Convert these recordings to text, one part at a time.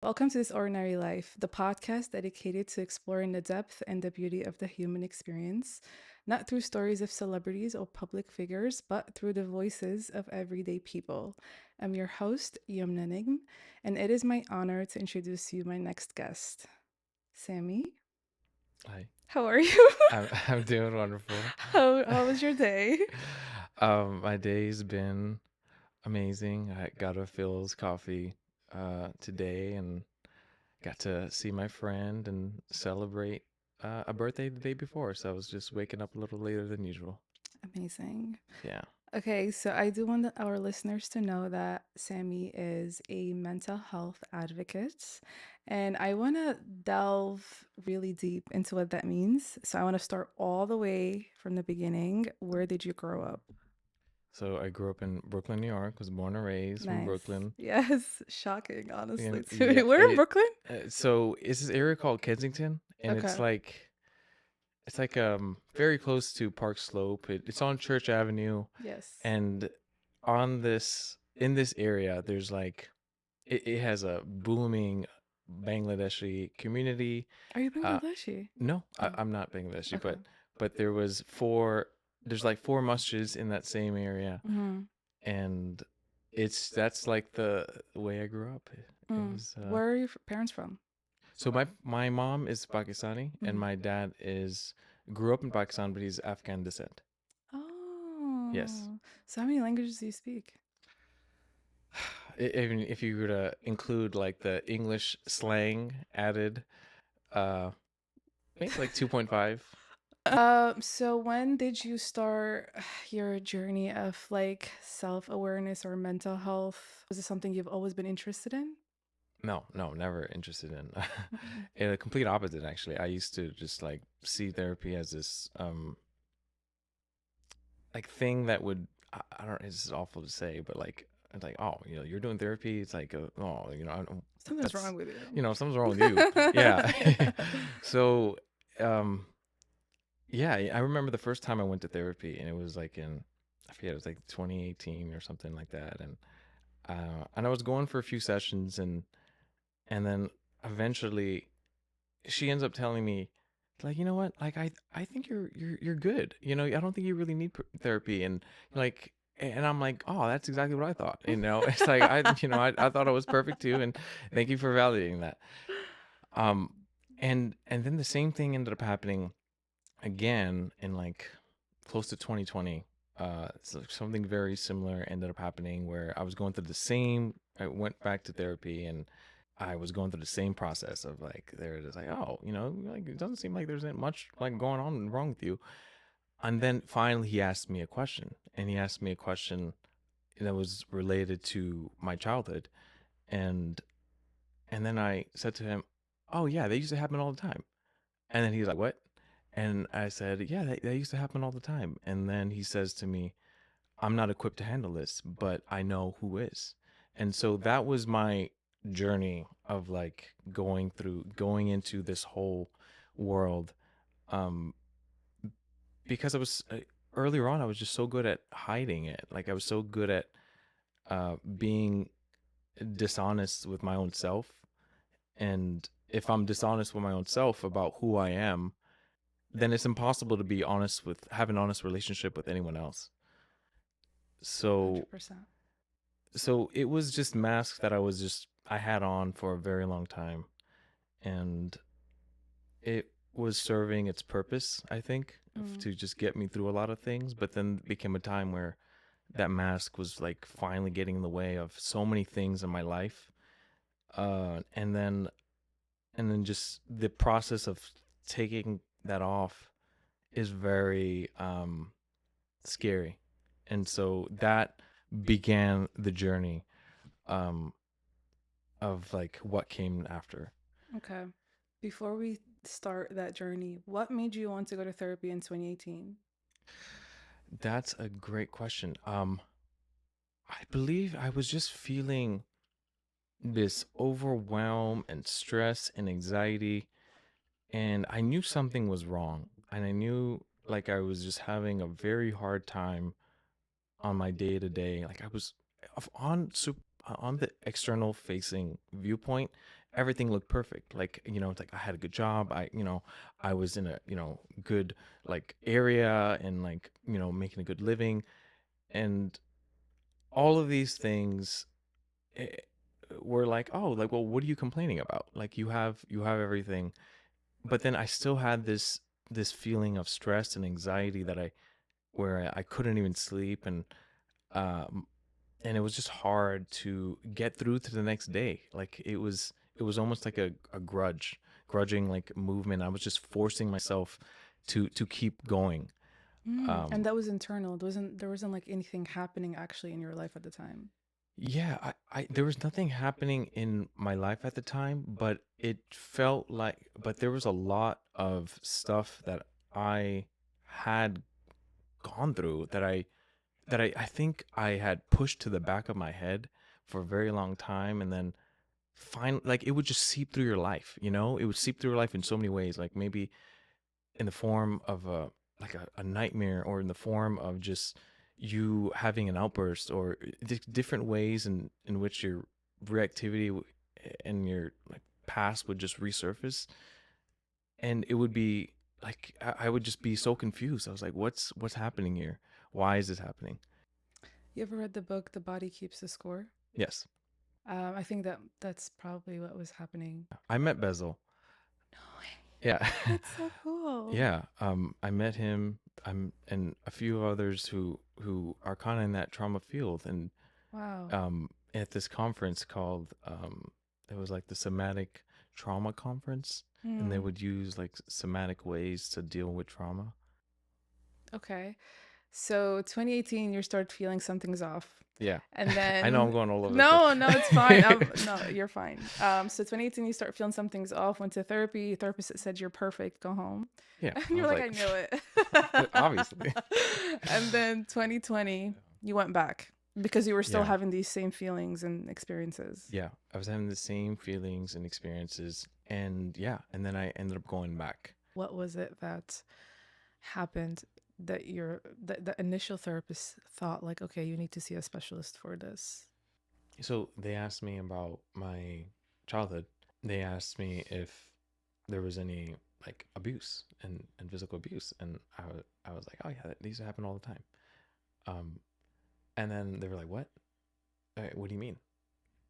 Welcome to This Ordinary Life, the podcast dedicated to exploring the depth and the beauty of the human experience, not through stories of celebrities or public figures, but through the voices of everyday people. I'm your host, Yumnanig, and it is my honor to introduce you my next guest, Sami. Hi, How are you? I'm doing wonderful. How was your day? My day's been amazing. I got a Phil's coffee today and got to see my friend and celebrate a birthday the day before. So I was just waking up a little later than usual. Amazing. Yeah. Okay, so I do want our listeners to know that Sami is a mental health advocate, and I want to delve really deep into what that means. So I want to start all the way from the beginning. Where did you grow up? So I grew up in Brooklyn, New York. Was born and raised from Nice. Brooklyn. Yes, shocking, honestly, And too. yeah, We're in Brooklyn? so it's this area called Kensington, and Okay. it's like very close to Park Slope. It's on Church Avenue. Yes. And on this in this area there's like it has a booming Bangladeshi community. Are you uh Bangladeshi? no, Oh, I'm not Bangladeshi, okay. but there's like four masjids in that same area. Mm-hmm. And that's like the way I grew up. It was Where are your parents from? so my mom is Pakistani and Mhm. my dad is grew up in Pakistan, but he's Afghan descent. Yes. Oh, so how many languages do you speak? Even if you were to include like the English slang added, uh, maybe like 2.5. So when did you start your journey of like self-awareness or mental health? Was it something you've always been interested in? No, no, never interested in. Mhm. The complete opposite, actually. I used to just like see therapy as this like thing that would I don't. It's awful to say, but like it's like, oh, you're doing therapy. It's like oh, I don't, Something's that's wrong with you. something's wrong with you. Yeah. So um yeah, I remember the first time I went to therapy, and it was like I forget, it was like 2018 or something like that, and I was going for a few sessions, and then eventually she ends up telling me, like, you know what, like I think you're good. I don't think you really need therapy, and like. And I'm like, oh, that's exactly what I thought. It's like I thought I was perfect too, and thank you for validating that. Um, and then the same thing ended up happening again in like close to 2020. So something very similar ended up happening where I went back to therapy, and I was going through the same process of like, they're just like, oh, like it doesn't seem like there's that much like going on and wrong with you. And then finally he asked me a question, and he asked me a question that was related to my childhood. And, and then I said to him, oh yeah, they used to happen all the time. And then he's like, what? And I said, yeah, that used to happen all the time. And then he says to me, I'm not equipped to handle this, but I know who is. And so that was my journey of like going into this whole world. Um, because earlier on, I was just so good at hiding it. Like I was so good at being dishonest with my own self. And if I'm dishonest with my own self about who I am, then it's impossible to have an honest relationship with anyone else. So 100%. so it was just masks that I had on for a very long time, and it was serving its purpose, I think, Mm. to just get me through a lot of things. But then became a time where that mask was like finally getting in the way of so many things in my life. And then just the process of taking that off is very scary. And so that began the journey um, of like what came after. Okay. Before we start that journey, what made you want to go to therapy in 2018? That's a great question. I believe I was just feeling this overwhelm and stress and anxiety, and I knew something was wrong. And I knew like I was just having a very hard time on my day to day. Like I was on the external facing viewpoint. everything looked perfect. Like, it's like I had a good job. I was in a, good like area, and like, making a good living, and all of these things, eh, were like, oh, like, well, what are you complaining about? Like, you have everything. But then I still had this feeling of stress and anxiety that where I couldn't even sleep, um and it was just hard to get through to the next day. Like, it was almost like a grudging like movement. I was just forcing myself to keep going. And um that was internal. There wasn't like anything happening actually in your life at the time. yeah, I there was nothing happening in my life at the time, but it felt like, but there was a lot of stuff that I had gone through, that I think I had pushed to the back of my head for a very long time, and then finally, like, it would just seep through your life. It would seep through your life in so many ways, like maybe in the form of a nightmare, or in the form of just you having an outburst, or different ways in which your reactivity and your like past would just resurface, and it would be like I would just be so confused. I was like, what's happening here? Why is this happening? You ever read the book The Body Keeps the Score? Yes. I think that's probably what was happening. I met Bezel. No way. Yeah. That's so cool. Yeah. I met him, and a few others who are kind of in that trauma field, and Wow. at this conference called, it was like the Somatic Trauma Conference, and they Mm, would use like somatic ways to deal with trauma. okay. So 2018, you start feeling something's off. Yeah. And I know I'm then going all over the no, no, it's fine. place. No, you're fine. So 2018, you start feeling something's off, went to therapy, therapist said you're perfect, go home. Yeah, And I you're was like, like, I knew it. obviously. And then 2020, you went back because you were still Yeah. having these same feelings and experiences. Yeah, I was having the same feelings and experiences, and yeah, and then I ended up going back. What was it that happened that the initial therapist thought like, okay, you need to see a specialist for this? So they asked me about my childhood. They asked me if there was any like abuse and physical abuse, and I was like, oh yeah, these happen all the time. Um, and then they were like, what do you mean?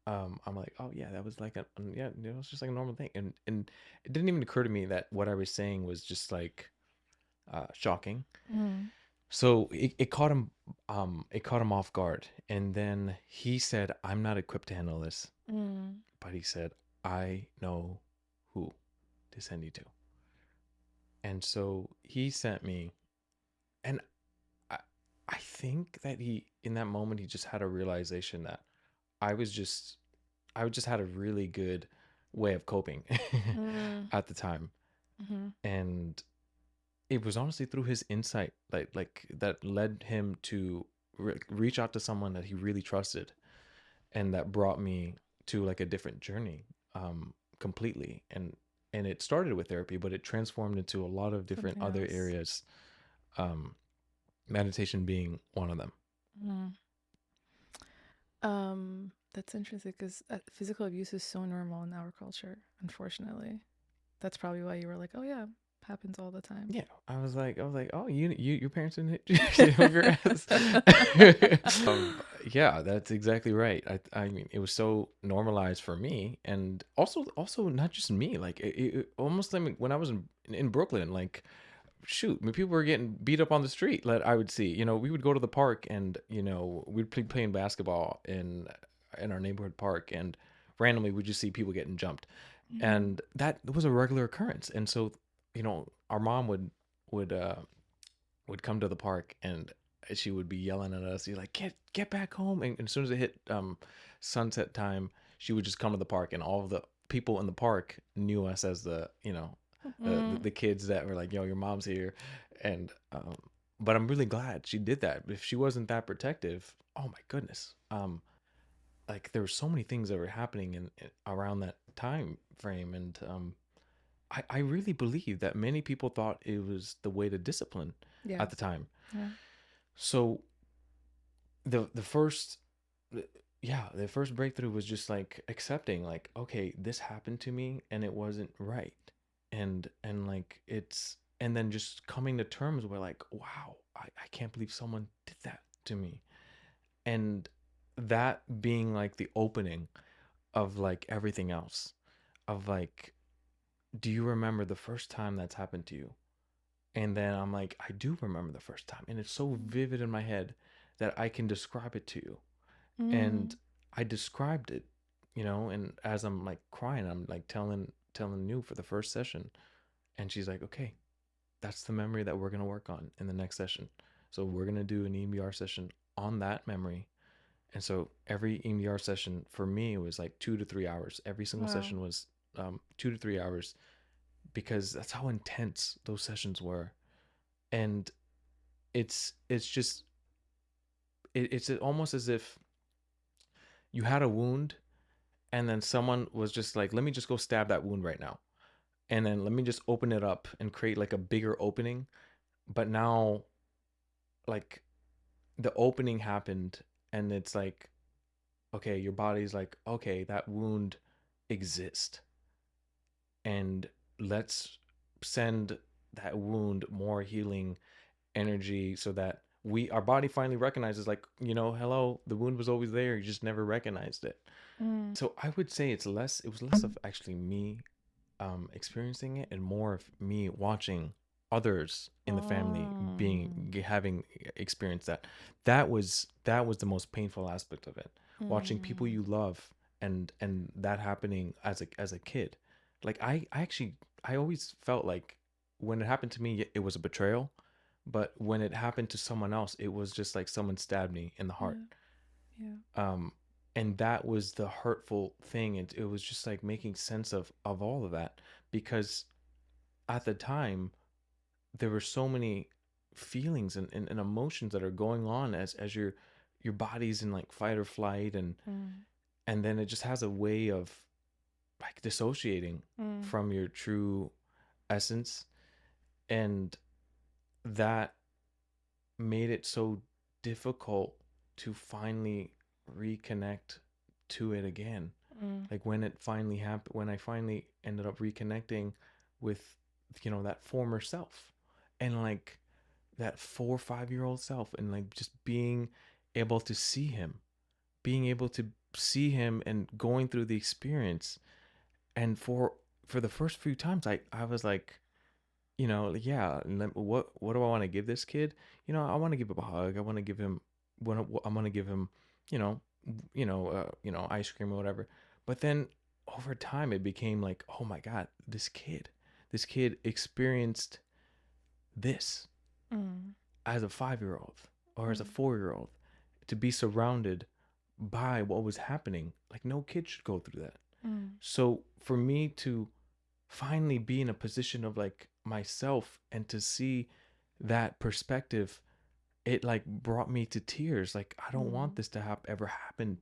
I'm like, oh yeah, that was like yeah, it was just like a normal thing, and it didn't even occur to me that what I was saying was just like shocking. Mm, So it caught him off guard, and then he said, I'm not equipped to handle this, mm, but he said, I know who to send you to. And so he sent me, and I I think that he, in that moment, he just had a realization that I was just I just had a really good way of coping mm, at the time. mm-hmm. And it was honestly through his insight, like that led him to reach out to someone that he really trusted, and that brought me to like a different journey, completely. And it started with therapy, but it transformed into a lot of different Something other else. areas, um meditation being one of them. Mm. That's interesting because physical abuse is so normal in our culture, unfortunately. That's probably why you were like, oh yeah, happens all the time. Yeah, I was like, oh, your parents didn't hit you with your ass. Yeah, that's exactly right. I mean, it was so normalized for me, and also not just me. Like, it almost like when I was in Brooklyn, like, shoot, I mean, people were getting beat up on the street. That I would see. We would go to the park, and we'd be playing basketball in our neighborhood park, and randomly we'd just see people getting jumped, Mm-hmm. and that was a regular occurrence. And so, our mom would come to the park, and she would be yelling at us. She's like, get back home. And as soon as it hit sunset time, she would just come to the park, and all of the people in the park knew us as Mm, the kids that were like, yo, your mom's here. And but I'm really glad she did that. If she wasn't that protective, oh my goodness. Like, there were so many things that were happening around that time frame, and I really believe that many people thought it was the way to discipline yeah. at the time. Yeah. So the first yeah, the first breakthrough was just like accepting, like, okay, this happened to me and it wasn't right. And like it's and then just coming to terms with like, wow, I can't believe someone did that to me. And that being like the opening of like everything else. Of like, do you remember the first time that's happened to you? And then I'm like, I do remember the first time. And it's so vivid in my head that I can describe it to you. And Mm. I described it, and as I'm like crying, I'm like telling you for the first session. And she's like, okay, that's the memory that we're gonna work on in the next session. So we're gonna do an EMDR session on that memory. And so every EMDR session for me was like 2 to 3 hours. Every single Wow. session was 2 to 3 hours because that's how intense those sessions were. And it's just it's almost as if you had a wound and then someone was just like, let me just go stab that wound right now, and then let me just open it up and create like a bigger opening. But now, like, the opening happened, and it's like, okay, your body's like, okay, that wound exists, and let's send that wound more healing energy so that our body finally recognizes, like, hello, the wound was always there, you just never recognized it. Mm. So I would say it was less of actually me experiencing it and more of me watching others in the family Mm. having experienced that. That was the most painful aspect of it. Watching people Mm. you love and that happening as a kid. Like I always felt like when it happened to me, it was a betrayal, but when it happened to someone else, it was just like someone stabbed me in the heart. Yeah. Yeah. um and that was the hurtful thing. It was just like making sense of all of that, because at the time there were so many feelings and emotions that are going on as your body's in like fight or flight, Mm. and then it just has a way of like dissociating Mm. from your true essence. And that made it so difficult to finally reconnect to it again. Mm. Like when it finally happened, when I finally ended up reconnecting with, that former self, and like that 4 or 5 year old self, and like just able to see him, being able to see him and going through the experience. And for the first few times, I was like, like, yeah, what do I want to give this kid? I want to give him a hug. I want to give him I want to give him, you know, ice cream or whatever. But then over time, it became like, oh my God, this kid experienced this Mm. as a 5 year old or as a Mm. 4 year old, to be surrounded by what was happening. Like no kid should go through that. Mm. So for me to finally be in a position of like myself and to see that perspective, it like brought me to tears. Like I don't want Mm. this to ever happen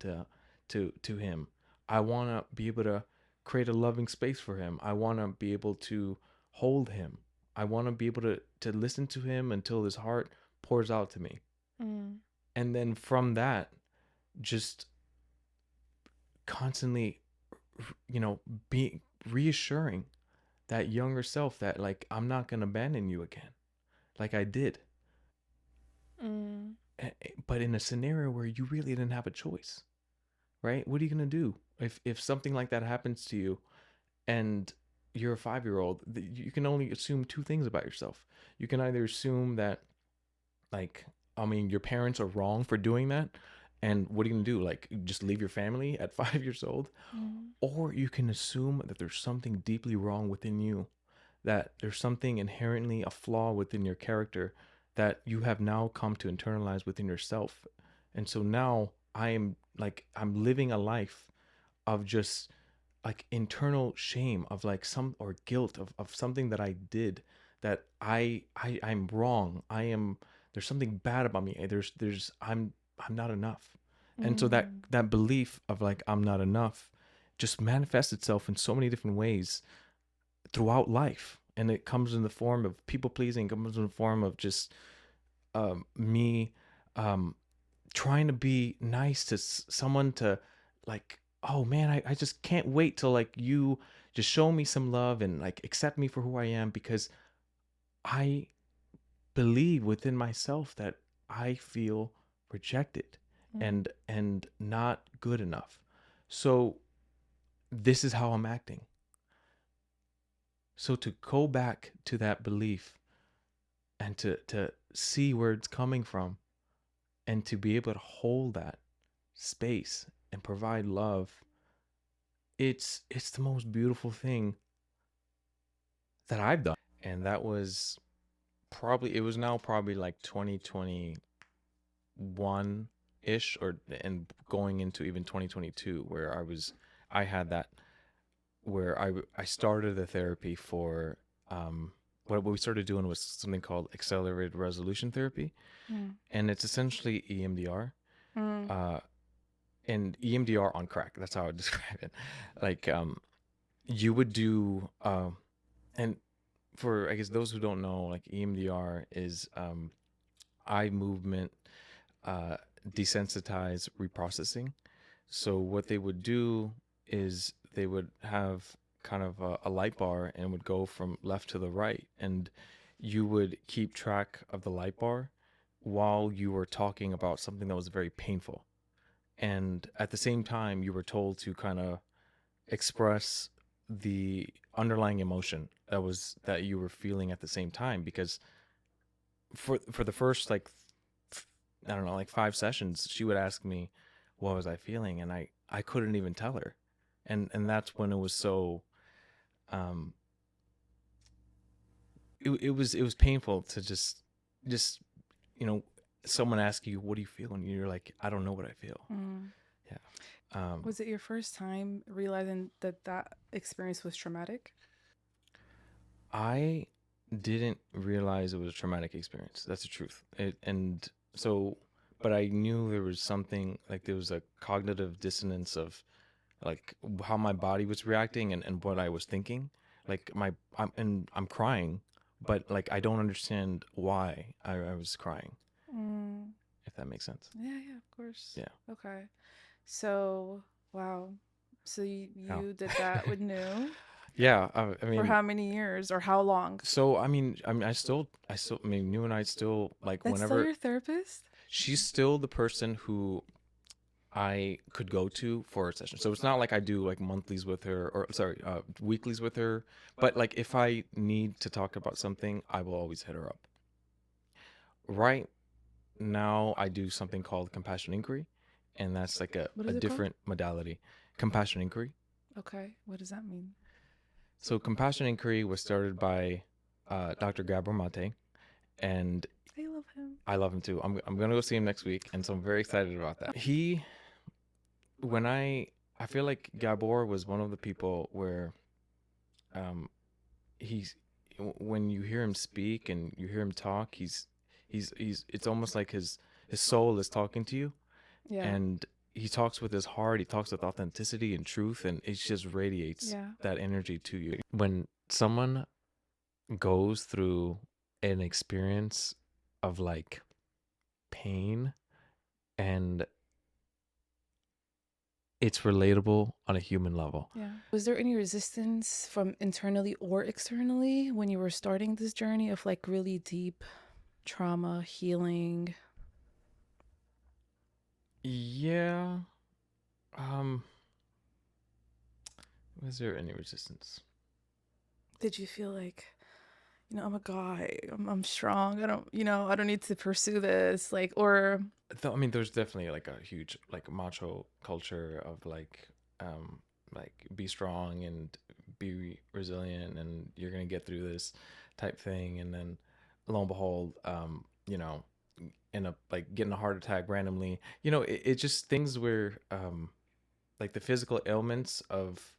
to him. I want to be able to create a loving space for him. I want to be able to hold him. I want to be able to listen to him until his heart pours out to me. Mm. And then from that, just constantly, you know be reassuring that younger self that like I'm not going to abandon you again like I did. Mm. But in a scenario where you really didn't have a choice, right? What are you going to do if something like that happens to you and you're a 5 year old? You can only assume two things about yourself. You can either assume that, like, I mean, your parents are wrong for doing that, and what are you going to do? Like, just leave your family at 5 years old? Mm. Or you can assume that there's something deeply wrong within you, that there's something inherently a flaw within your character that you have now come to internalize within yourself. And so now I'm living a life of just like internal shame of like some or guilt of something that I did, that I'm wrong. There's something bad about me. I'm not enough. And so that Mm. that belief of like I'm not enough just manifests itself in so many different ways throughout life. And it comes in the form of people pleasing, comes in the form of just me um trying to be nice to someone to like, oh man, I just can't wait till like you just show me some love and like accept me for who I am, because I believe within myself that I feel rejected Mm, and not good enough. So this is how I'm acting. So to go back to that belief and to see where it's coming from and to be able to hold that space and provide love, it's the most beautiful thing that I've done. And that was probably, it was now probably like 2021 ish, or and going into even 2022, where I had that, where I started the therapy for what we started doing was something called accelerated resolution therapy, mm, and it's essentially EMDR, mm, uh, and EMDR on crack. That's how I would describe it. Like you would do, and for I guess those who don't know, like EMDR is eye movement uh, desensitize reprocessing. So what they would do is they would have kind of a light bar and would go from left to the right, and you would keep track of the light bar while you were talking about something that was very painful. And at the same time, you were told to kind of express the underlying emotion that you were feeling at the same time, because for the first like I don't know, like 5 sessions, she would ask me what was I feeling, and I couldn't even tell her, and that's when it was so um it was painful to just you know someone ask you what do you feel, and you're like, I don't know what I feel. mm. Yeah. um Was it your first time realizing that that experience was traumatic? I didn't realize it was a traumatic experience. That's the truth. And so, but I knew there was something, like there was a cognitive dissonance of like how my body was reacting and what I was thinking. Like I'm crying, but like I don't understand why I was crying, Mm. if that makes sense. Yeah, yeah, of course. Yeah. Okay. So, wow. So Yeah. you did that with New Yeah. I for mean, how many years or how long? so I mean, I mean, you and I still like That's still whenever your therapist? she's still the person who I could go to for a session. So it's not like I do like monthlies with her, or sorry, weeklies with her. But like if I need to talk about something, I will always hit her up. Right now, I do something called compassion inquiry, and that's like What a is it called? different modality. Compassion inquiry. Okay. What does that mean? So compassion inquiry was started by Dr. Gabor Maté, and I love him. I love him too. I'm gonna go see him next week, and so I'm very excited about that. He when I feel like Gabor was one of the people where um he's when you hear him speak and you hear him talk, he's it's almost like his soul is talking to you, Yeah. and he talks with his heart, he talks with authenticity and truth, and it just radiates Yeah. that energy to you. When someone goes through an experience of like pain, and it's relatable on a human level. Yeah. Was there any resistance from internally or externally when you were starting this journey of like really deep trauma healing? Yeah. um was there any resistance? Did you feel like, I'm a guy, I'm strong, I don't need to pursue this, like, or I mean, there's definitely like a huge like macho culture of like be strong and be resilient and you're gonna get through this type thing, and then lo and behold, end up like getting a heart attack randomly. It's just things where like the physical ailments of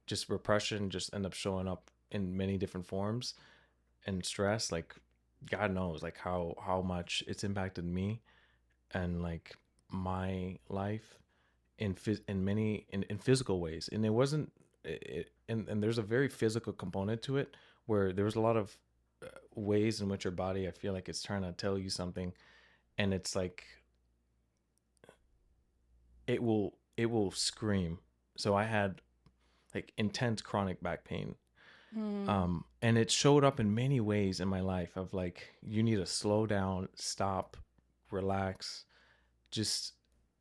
just repression just end up showing up in many different forms, and stress, like God knows like how much it's impacted me and like my life in many in physical ways. And it wasn't and there's a very physical component to it, where there was a lot of ways in which your body, I feel like it's trying to tell you something, and it's like it will scream. So I had like intense chronic back pain. Mm. And it showed up in many ways in my life of like you need to slow down, stop, relax, just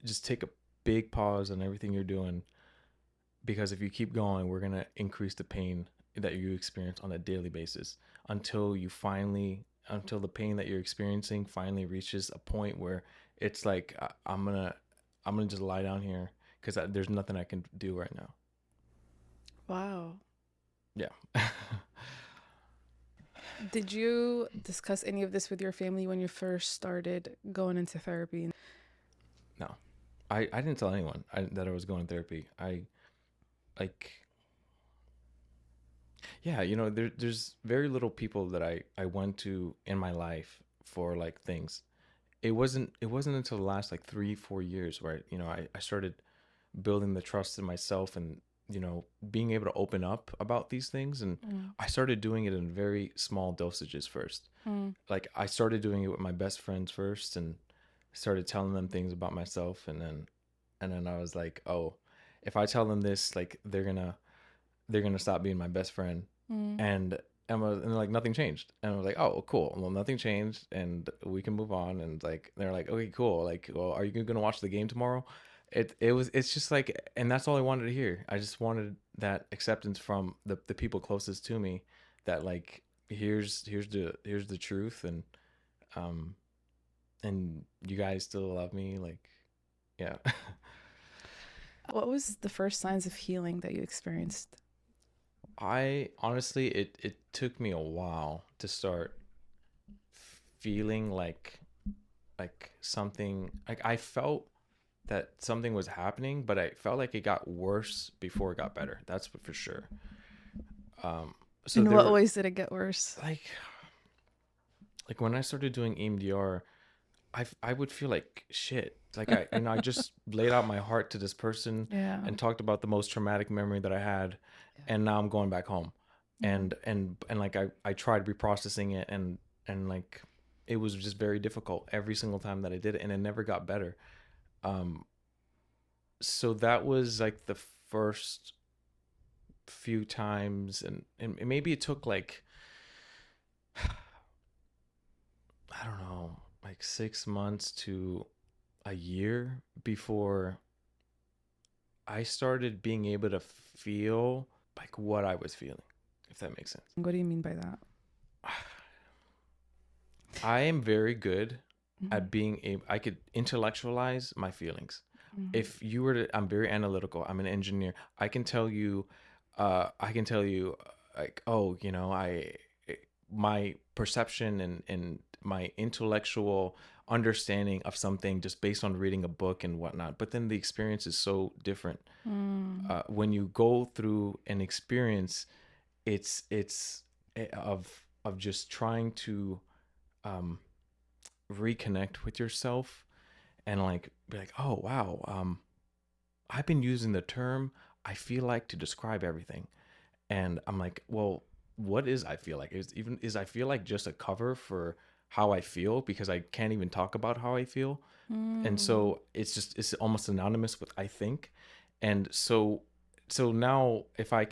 just take a big pause on everything you're doing, because if you keep going, we're going to increase the pain that you experience on a daily basis until you finally until the pain that you're experiencing finally reaches a point where it's like I'm going to just lie down here cuz there's nothing I can do right now. Wow. Yeah. Did you discuss any of this with your family when you first started going into therapy? No. I didn't tell anyone that I was going to therapy. I like yeah, there's very little people that I went to in my life for like things. It wasn't until the last like 3-4 years where I started building the trust in myself, and being able to open up about these things. And Mm. I started doing it in very small dosages first. Mm. Like I started doing it with my best friends first, and started telling them things about myself, and then I was like, oh, if I tell them this, like they're gonna stop being my best friend. Mm. And and like nothing changed, and I was like, oh cool, well nothing changed, and we can move on. And like they're like, okay cool, like, well, are you gonna watch the game tomorrow? It's just like, and that's all I wanted to hear. I just wanted that acceptance from the people closest to me, that like here's the truth. Um and you guys still love me, like, yeah. What was the first signs of healing that you experienced? I honestly, it took me a while to start feeling like something, like I felt that something was happening, but I felt like it got worse before it got better. That's for sure. So In there what were ways did it get worse? like when I started doing EMDR, I would feel like shit. Like I just laid out my heart to this person Yeah. and talked about the most traumatic memory that I had, and now I'm going back home. Yeah. And like I tried reprocessing it, and like it was just very difficult every single time that I did it, and it never got better. Um so that was like the first few times, and maybe it took like I don't know, like 6 months to a year before I started being able to feel like what I was feeling, if that makes sense. What do you mean by that? I am very good Mm-hmm. at being able, I could intellectualize my feelings. Mm-hmm. If you were to, I'm very analytical. I'm an engineer. I can tell you, like, oh, my perception and my intellectual understanding of something just based on reading a book and whatnot. But then the experience is so different. Mm. When you go through an experience, it's of just trying to um, reconnect with yourself, and like be like, oh wow, I've been using the term I feel like to describe everything. And I'm like, well, what is I feel like? Is I feel like just a cover for how I feel, because I can't even talk about how I feel. And Mm. so it's almost synonymous with I think. And so now if I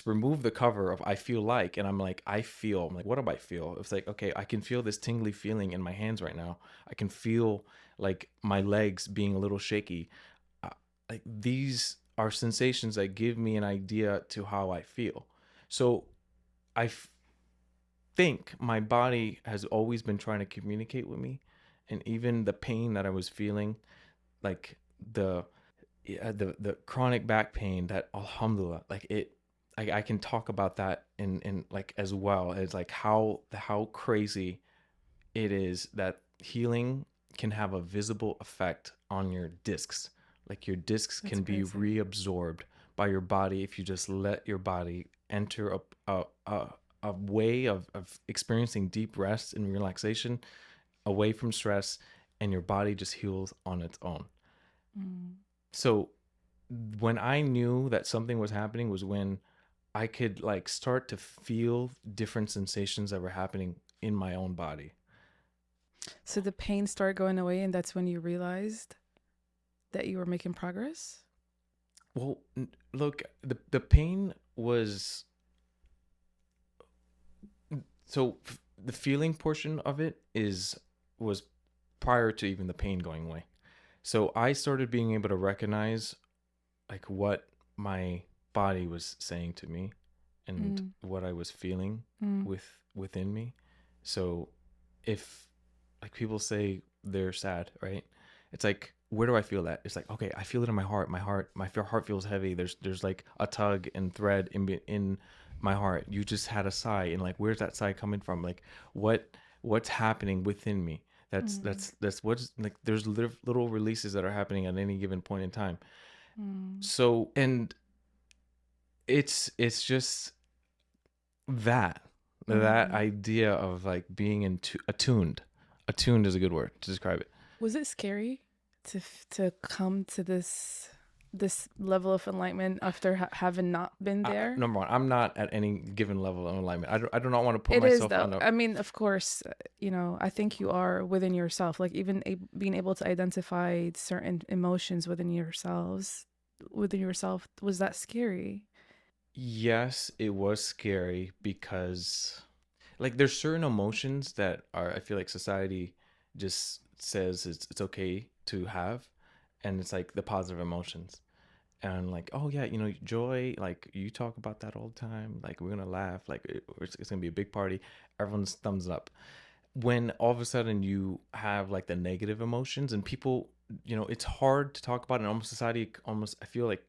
remove the cover of I feel like, and I'm like, I'm like, what do I feel? It's like, okay, I can feel this tingly feeling in my hands right now. I can feel like my legs being a little shaky. Uh, like these are sensations that give me an idea to how I feel. So I think my body has always been trying to communicate with me. And even the pain that I was feeling, like the the chronic back pain, that alhamdulillah, like I can talk about that in like as well as like how crazy it is that healing can have a visible effect on your discs. Like your discs That's can be crazy. reabsorbed by your body if you just let your body enter a way of experiencing deep rest and relaxation away from stress, and your body just heals on its own. Mm. So when I knew that something was happening was when I could like start to feel different sensations that were happening in my own body. So the pain started going away, and that's when you realized. that you were making progress? Well, look, the pain was so the feeling portion of it is was prior to even the pain going away. So I started being able to recognize like what my body was saying to me and Mm, what I was feeling mm, within me. So if like people say they're sad, right? It's like where do I feel that? It's like okay, I feel it in my heart. My heart feels heavy. There's like a tug and thread in my heart. You just had a sigh, and like where's that sigh coming from? Like what's happening within me? That's mm, that's that's what's like. There's little releases that are happening at any given point in time. mm, So and it's just that that mm. idea of like being attuned. Attuned is a good word to describe it. Was it scary to come to this level of enlightenment after having not been there? Number one, I'm not at any given level of alignment. I do not want to put It is myself though. on a. I mean, of course, I think you are within yourself. Like even being able to identify certain emotions within yourself, was that scary? Yes, it was scary because like there's certain emotions that are I feel like society just says it's okay to have, and it's like the positive emotions. And like oh yeah, joy, like you talk about that all the time, like we're gonna laugh, like it's gonna be a big party, everyone's thumbs up. When all of a sudden you have like the negative emotions and people, it's hard to talk about, and almost society almost I feel like,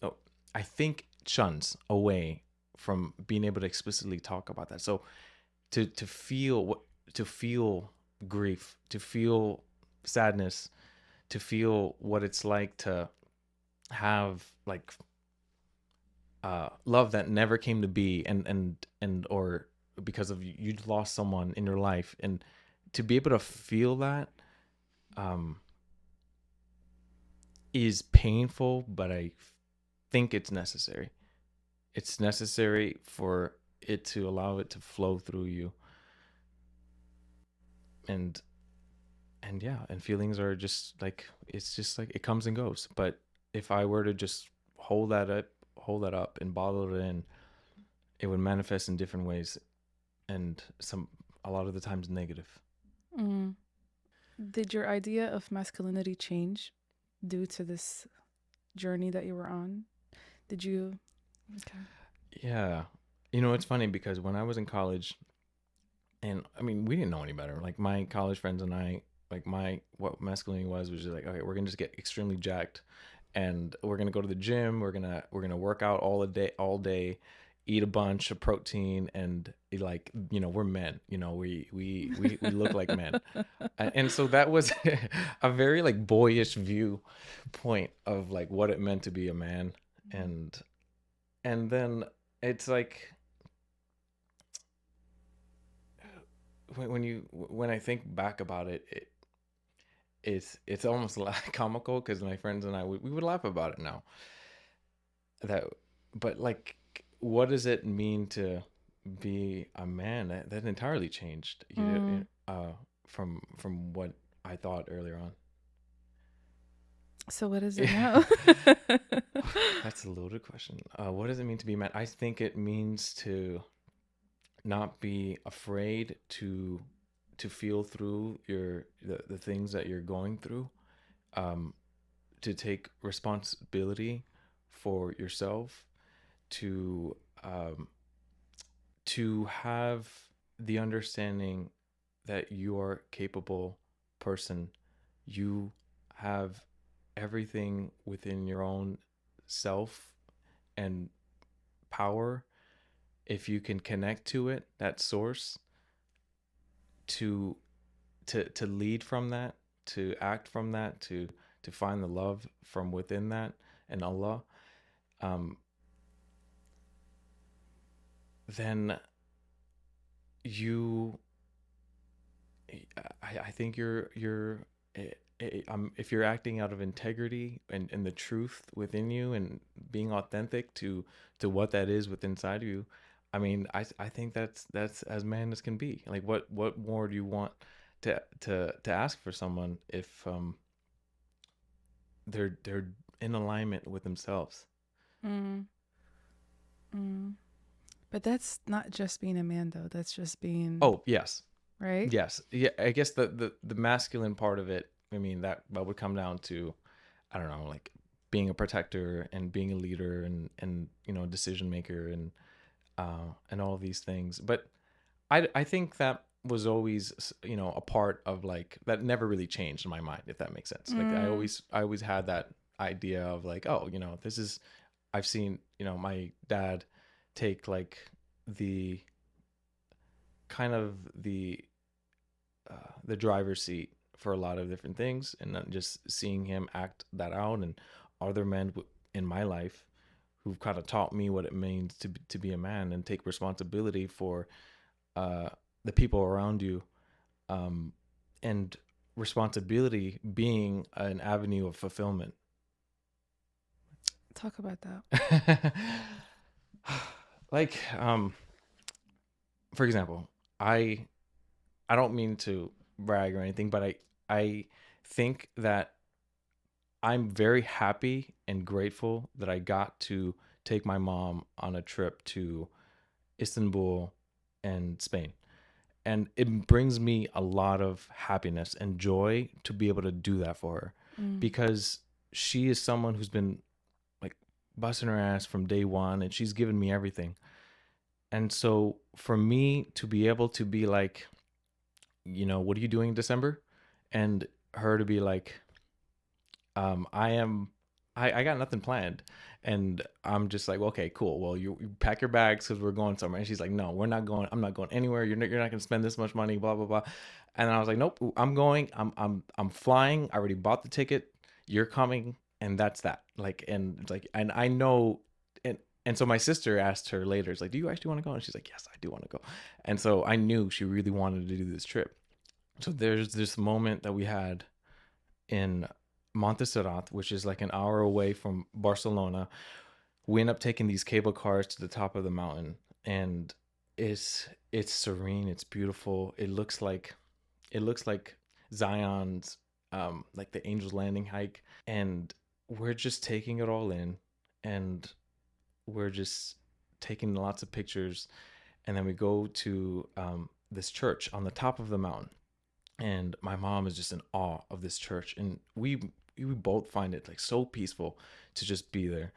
oh, I think shuns away from being able to explicitly talk about that. So to feel what to feel grief, to feel sadness, to feel what it's like to have like love that never came to be, and or because of you lost someone in your life, and to be able to feel that um is painful, but I think it's necessary. It's necessary for it to allow it to flow through you, and yeah, and feelings are just like it's just like it comes and goes. But if I were to just hold that up and bottle it in, it would manifest in different ways, and a lot of the times negative. Mm. Did your idea of masculinity change due to this journey that you were on? Did you? Okay. Yeah. It's funny because when I was in college, and I mean, we didn't know any better. Like my college friends and I, like what masculinity was just like, okay, we're gonna just get extremely jacked, and we're gonna go to the gym. We're gonna work out all day, eat a bunch of protein, and like we're men. We look like men, and so that was a very like boyish view point of like what it meant to be a man, and then it's like when I think back about it, it's almost like comical because my friends and I we would laugh about it now. That, but like, what does it mean to be a man? That entirely changed. Mm. From what I thought earlier on. So what is it Yeah, now? that's a loaded question. What does it mean to be a man? I think it means to not be afraid to feel through the things that you're going through, um, to take responsibility for yourself, to um, to have the understanding that you are a capable person. You have everything within your own self and power, if you can connect to it, that source, to to lead from that, to act from that, to find the love from within that and Allah, um, then you, I think if you're acting out of integrity and the truth within you and being authentic to what that is within inside of you, I mean, I think that's as man as can be. Like what more do you want to ask for someone if they're in alignment with themselves. Mm, mm. But that's not just being a man, though. That's just being, Oh, yes. right? Yes. Yeah, I guess the masculine part of it, I mean, that would come down to, I don't know, like being a protector and being a leader and decision maker and all of these things. But I think that was always a part of, like, that never really changed in my mind, if that makes sense. Like Mm, I always had that idea of, like, oh, this is, I've seen my dad take, like, the kind of the driver's seat for a lot of different things, and then just seeing him act that out, and other men in my life who've kind of taught me what it means to be a man and take responsibility for uh, the people around you, um, and responsibility being an avenue of fulfillment. talk about that. Like, for example, I I don't mean to brag or anything, but I think that I'm very happy and grateful that I got to take my mom on a trip to Istanbul and Spain. And it brings me a lot of happiness and joy to be able to do that for her, Mm, because she is someone who's been, like, busting her ass from day one, and she's given me everything. And so for me to be able to be like, what are you doing in December? And her to be like, I am. I got nothing planned, and I'm just like, okay, cool. Well, you pack your bags because we're going somewhere. And she's like, no, we're not going. I'm not going anywhere. You're not gonna spend this much money. Blah blah blah. And I was like, nope, I'm going. I'm flying. I already bought the ticket. You're coming, and that's that. Like, and it's like, and I know, and so my sister asked her later, it's like, do you actually want to go? And she's like, yes, I do want to go. And so I knew she really wanted to do this trip. So there's this moment that we had in Montserrat, which is like an hour away from Barcelona. We end up taking these cable cars to the top of the mountain, and it's serene, it's beautiful. It looks like Zion's, like the Angel's Landing hike, and we're just taking it all in, and we're just taking lots of pictures, and then we go to this church on the top of the mountain, and my mom is just in awe of this church, and we both find it, like, so peaceful to just be there.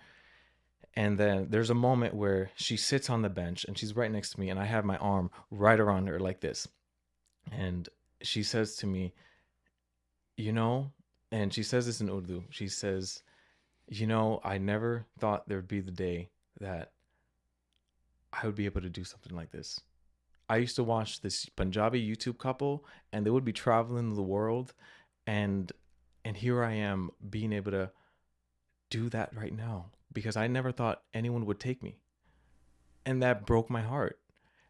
And then there's a moment where she sits on the bench and she's right next to me, and I have my arm right around her like this, and she says to me, you know and she says this in Urdu. She says, I never thought there would be the day that I would be able to do something like this. I used to watch this Punjabi YouTube couple, and they would be traveling the world, and here I am being able to do that right now, because I never thought anyone would take me, and that broke my heart.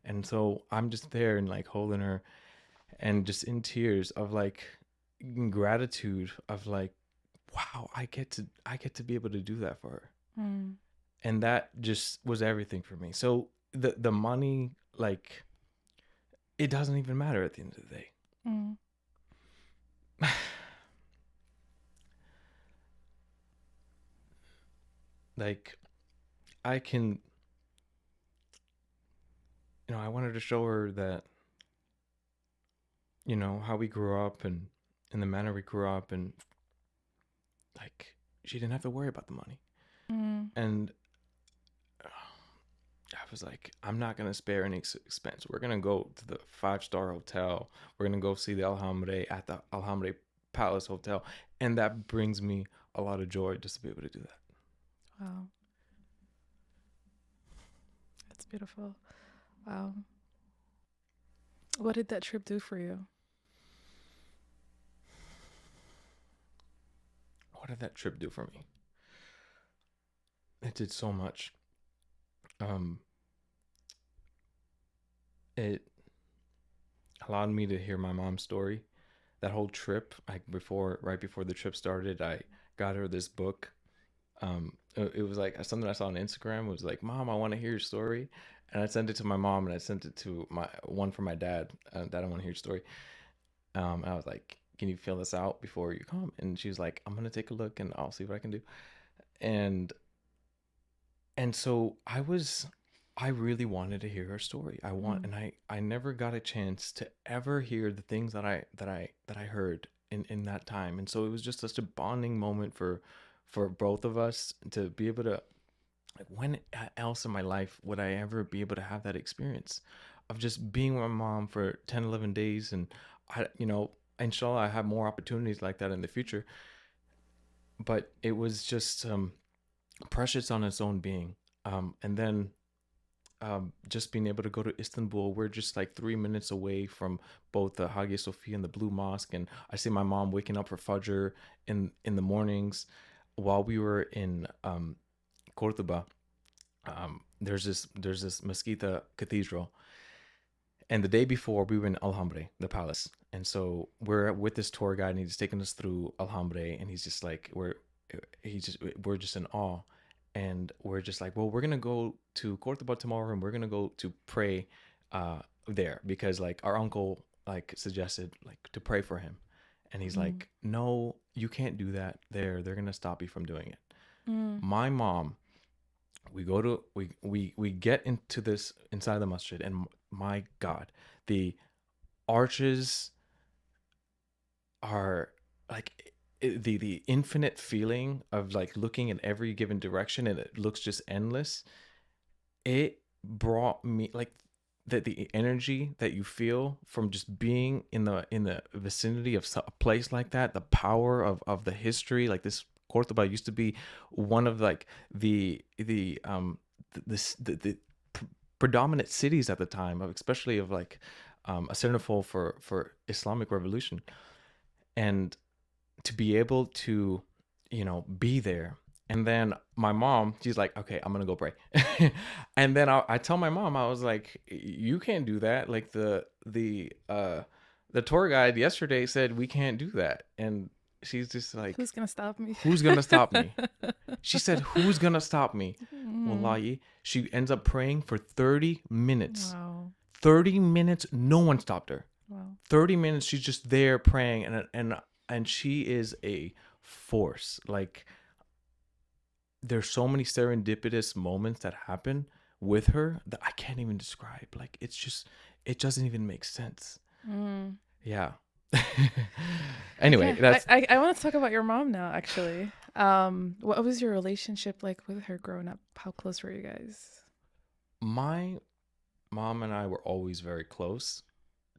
And so I'm just there and, like, holding her, and just in tears of, like, gratitude of, like, wow, I get to be able to do that for her. mm, And that just was everything for me. So the money, like, it doesn't even matter at the end of the day. mm. Like, I can, I wanted to show her that, how we grew up, and in the manner we grew up, and, like, she didn't have to worry about the money. Mm, And I was like, I'm not gonna spare any expense. We're gonna go to the 5-star hotel. We're gonna go see the Alhambra at the Alhambra Palace Hotel, and that brings me a lot of joy just to be able to do that. wow, that's beautiful. Wow. What did that trip do for you? What did that trip do for me? It did so much. Um, it allowed me to hear my mom's story. That whole trip, like, right before the trip started, I got her this book. It was like something I saw on Instagram. It was like, "Mom, I want to hear your story," and I sent it to my mom, and I sent it to my one for my dad. Dad, I want to hear your story. And I was like, can you fill this out before you come? And she was like, I'm gonna take a look and I'll see what I can do. And so I really wanted to hear her story. Mm. And I never got a chance to ever hear the things that I heard in that time. And so it was just such a bonding moment for both of us to be able to, like, when else in my life would I ever be able to have that experience of just being with my mom for 10, 11 days? And inshallah, I have more opportunities like that in the future. But it was just precious on its own being. And then just being able to go to Istanbul, we're just like 3 minutes away from both the Hagia Sophia and the Blue Mosque. And I see my mom waking up for Fajr in the mornings. While we were in Cordoba, there's this Mesquita cathedral, and the day before we were in Alhambra, the palace. And so we're with this tour guide, and he's taking us through Alhambra, and he's just like, we're just in awe. And we're just like, well, we're gonna go to Cordoba tomorrow, and we're gonna go to pray there, because like our uncle like suggested like to pray for him. And he's Mm. like, no, you can't do that there. They're gonna stop you from doing it. Mm. My mom, we go to we get into this inside the masjid, and my god, the arches are like, the infinite feeling of like looking in every given direction, and it looks just endless. It brought me like the energy that you feel from just being in the vicinity of a place like that, the power of the history. Like, this Cordoba used to be one of like the predominant cities at the time, especially of like a centerfold for Islamic revolution. And to be able to, be there. And then my mom, she's like, okay, I'm gonna go pray. And then I tell my mom, I was like, you can't do that. Like, the tour guide yesterday said we can't do that. And she's just like, Who's gonna stop me? who's gonna stop me? She said, who's gonna stop me? Mm. Wallahi, she ends up praying for 30 minutes. Wow. 30 minutes, no one stopped her. Wow. 30 minutes she's just there praying, and she is a force. Like, there's so many serendipitous moments that happen with her that I can't even describe. Like, it doesn't even make sense. Mm. Yeah. Anyway, Okay. I, that's I, I want to talk about your mom now, actually. What was your relationship like with her growing up? How close were you guys? my mom and I were always very close,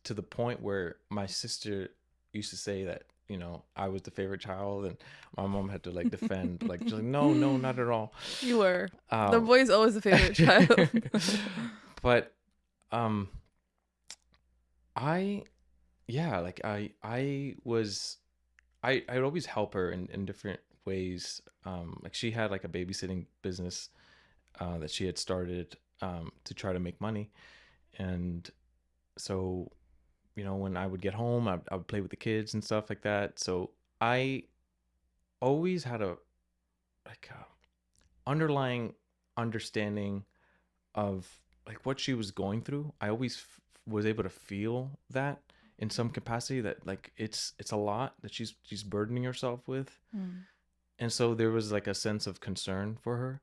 to the point where my sister used to say that, I was the favorite child, and my mom had to like defend, like, she's like, no, no, not at all. You were. The um boy's always a favorite child. but um I yeah, like, I'd always help her in different ways. Like, she had like a babysitting business that she had started to try to make money. And so, when I would get home, I would play with the kids and stuff like that. So I always had a like a underlying understanding of like what she was going through. I always was able to feel that in some capacity, that like it's a lot that she's burdening herself with. Mm. And so there was like a sense of concern for her.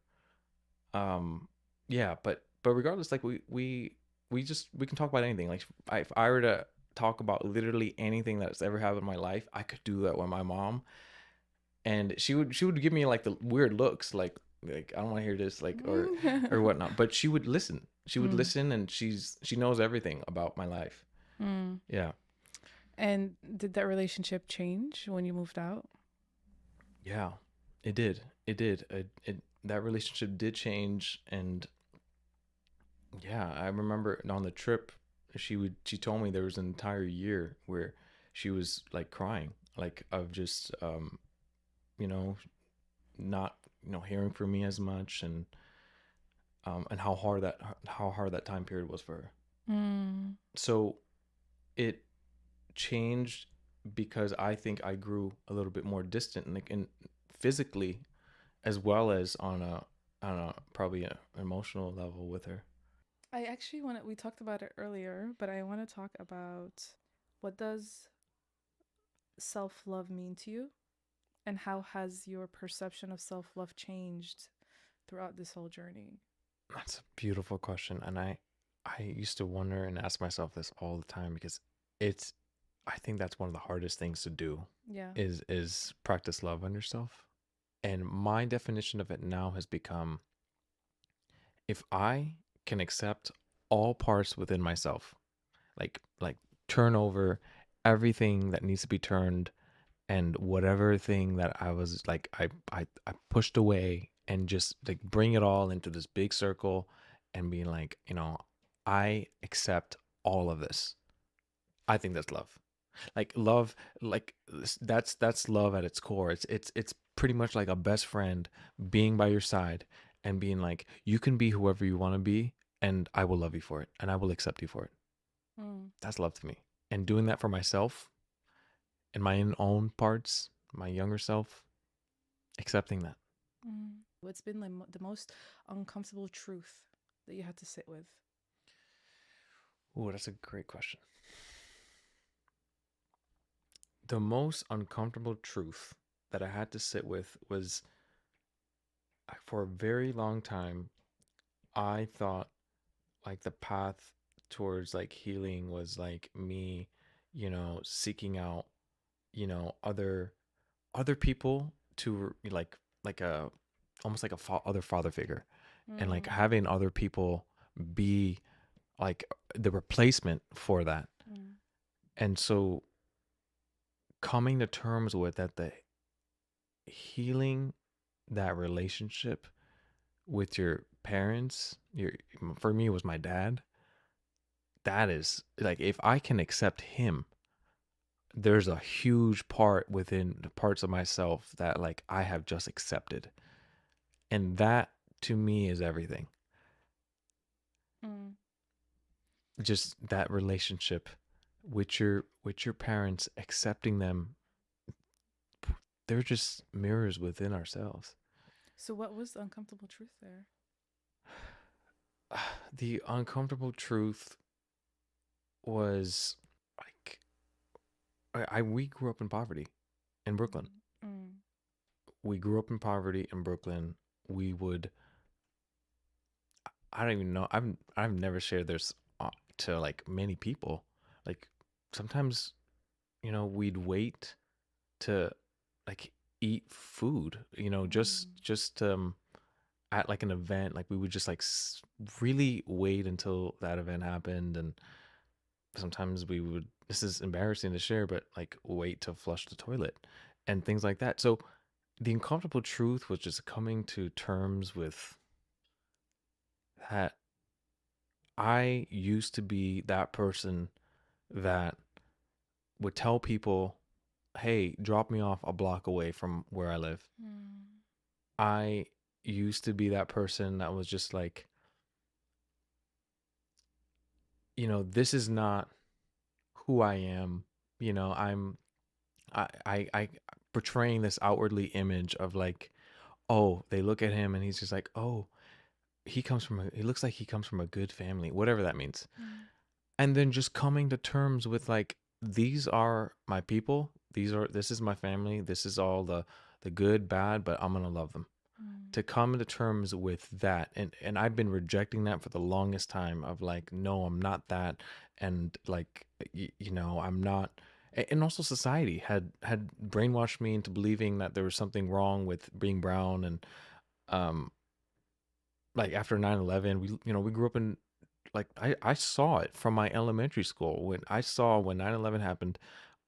Yeah, but regardless, like, we can talk about anything. Like, if I were to talk about literally anything that's ever happened in my life, I could do that with my mom. And she would give me like the weird looks, like, I don't want to hear this, like, or whatnot. But she would listen. She would Mm. listen, and she knows everything about my life. Mm. Yeah. And did that relationship change when you moved out? Yeah, it did. It did. That relationship did change. And yeah, I remember on the trip, she told me there was an entire year where she was like crying, like, of just you know, not, hearing from me as much. And how hard that time period was for her. Mm. So it changed because I think I grew a little bit more distant, like, in physically, as well as on a probably an emotional level with her. I actually want to, we talked about it earlier, but I want to talk about what does self love mean to you? And how has your perception of self love changed throughout this whole journey? That's a beautiful question, and I used to wonder and ask myself this all the time because it's I think that's one of the hardest things to do Yeah. is practice love on yourself. And my definition of it now has become, if I can accept all parts within myself, like turn over everything that needs to be turned, and whatever thing that I was like I pushed away, and just like bring it all into this big circle and being like, I accept all of this. I think that's love. Like love, like that's love at its core. It's pretty much like a best friend being by your side and being like, you can be whoever you want to be, and I will love you for it, and I will accept you for it. Mm, That's love to me. And doing that for myself and my own parts, my younger self, accepting that. mm. What's been like the most uncomfortable truth that you had to sit with? Oh, that's a great question. The most uncomfortable truth that I had to sit with was, for a very long time, I thought like the path towards like healing was like me, seeking out, other people to like a almost like a other father figure, and like Mm, having other people be like the replacement for that. mm, And so coming to terms with that, the healing that relationship with your parents, your for me it was my dad. That is like, if I can accept him, there's a huge part within the parts of myself that like I have just accepted. And that to me is everything. mm. Just that relationship with your parents, accepting them, they're just mirrors within ourselves. So, what was the uncomfortable truth there? The uncomfortable truth was like, we grew up in poverty in Brooklyn. Mm, mm, We grew up in poverty in Brooklyn. We would I don't even know. I've never shared this to like many people. Like sometimes, we'd wait to like eat food, just mm, at like an event, like we would just like really wait until that event happened. And sometimes we would, this is embarrassing to share, but like wait to flush the toilet and things like that. So the uncomfortable truth was just coming to terms with that. I used to be that person that would tell people, hey, drop me off a block away from where I live. mm, I used to be that person that was just like, this is not who I am. I'm I portraying this outwardly image of like, oh, they look at him and he's just like, oh, he looks like he comes from a good family, whatever that means. mm, And then just coming to terms with like, these are my people, this is my family, this is all the good, bad, but I'm gonna love them. mm, To come to terms with that, and I've been rejecting that for the longest time, of like, no, I'm not that. And like, I'm not. And also society had brainwashed me into believing that there was something wrong with being brown. And um like after 9/11, we grew up in, like, I saw it from my elementary school. When 9/11 happened,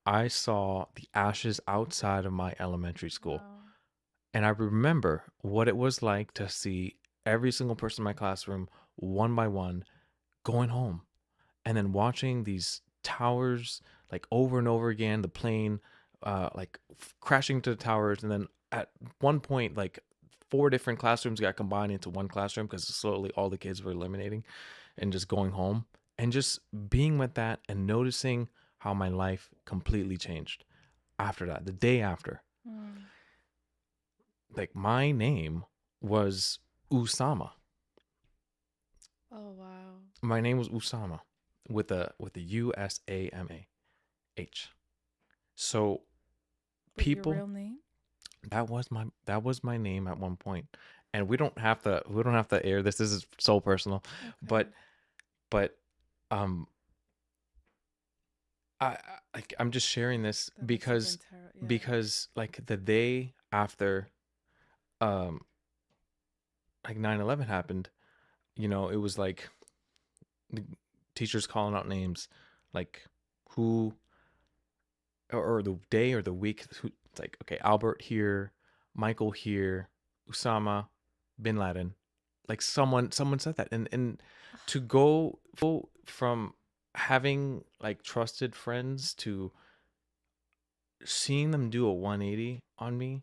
I saw the ashes outside of my elementary school. wow. And I remember what it was like to see every single person in my classroom, one by one, going home, and then watching these towers like over and over again, the plane like crashing to the towers. And then at one point, like four different classrooms got combined into one classroom because slowly all the kids were eliminating and just going home. And just being with that and noticing how my life completely changed after that, the day after. Mm. Like my name was Usama. Oh, wow. My name was Usama with a USAMA H. So With your People, real name? that was my name at one point. And we don't have to air this. This is so personal. Okay. But but um I'm just sharing this That must have been because terrible. Yeah. like the day after um like 9/11 happened, it was like the teachers calling out names, like who, or the day or the week, who, it's like, okay, Albert here, Michael here, Usama bin Laden, like someone said that. And to go from having like trusted friends to seeing them do a 180 on me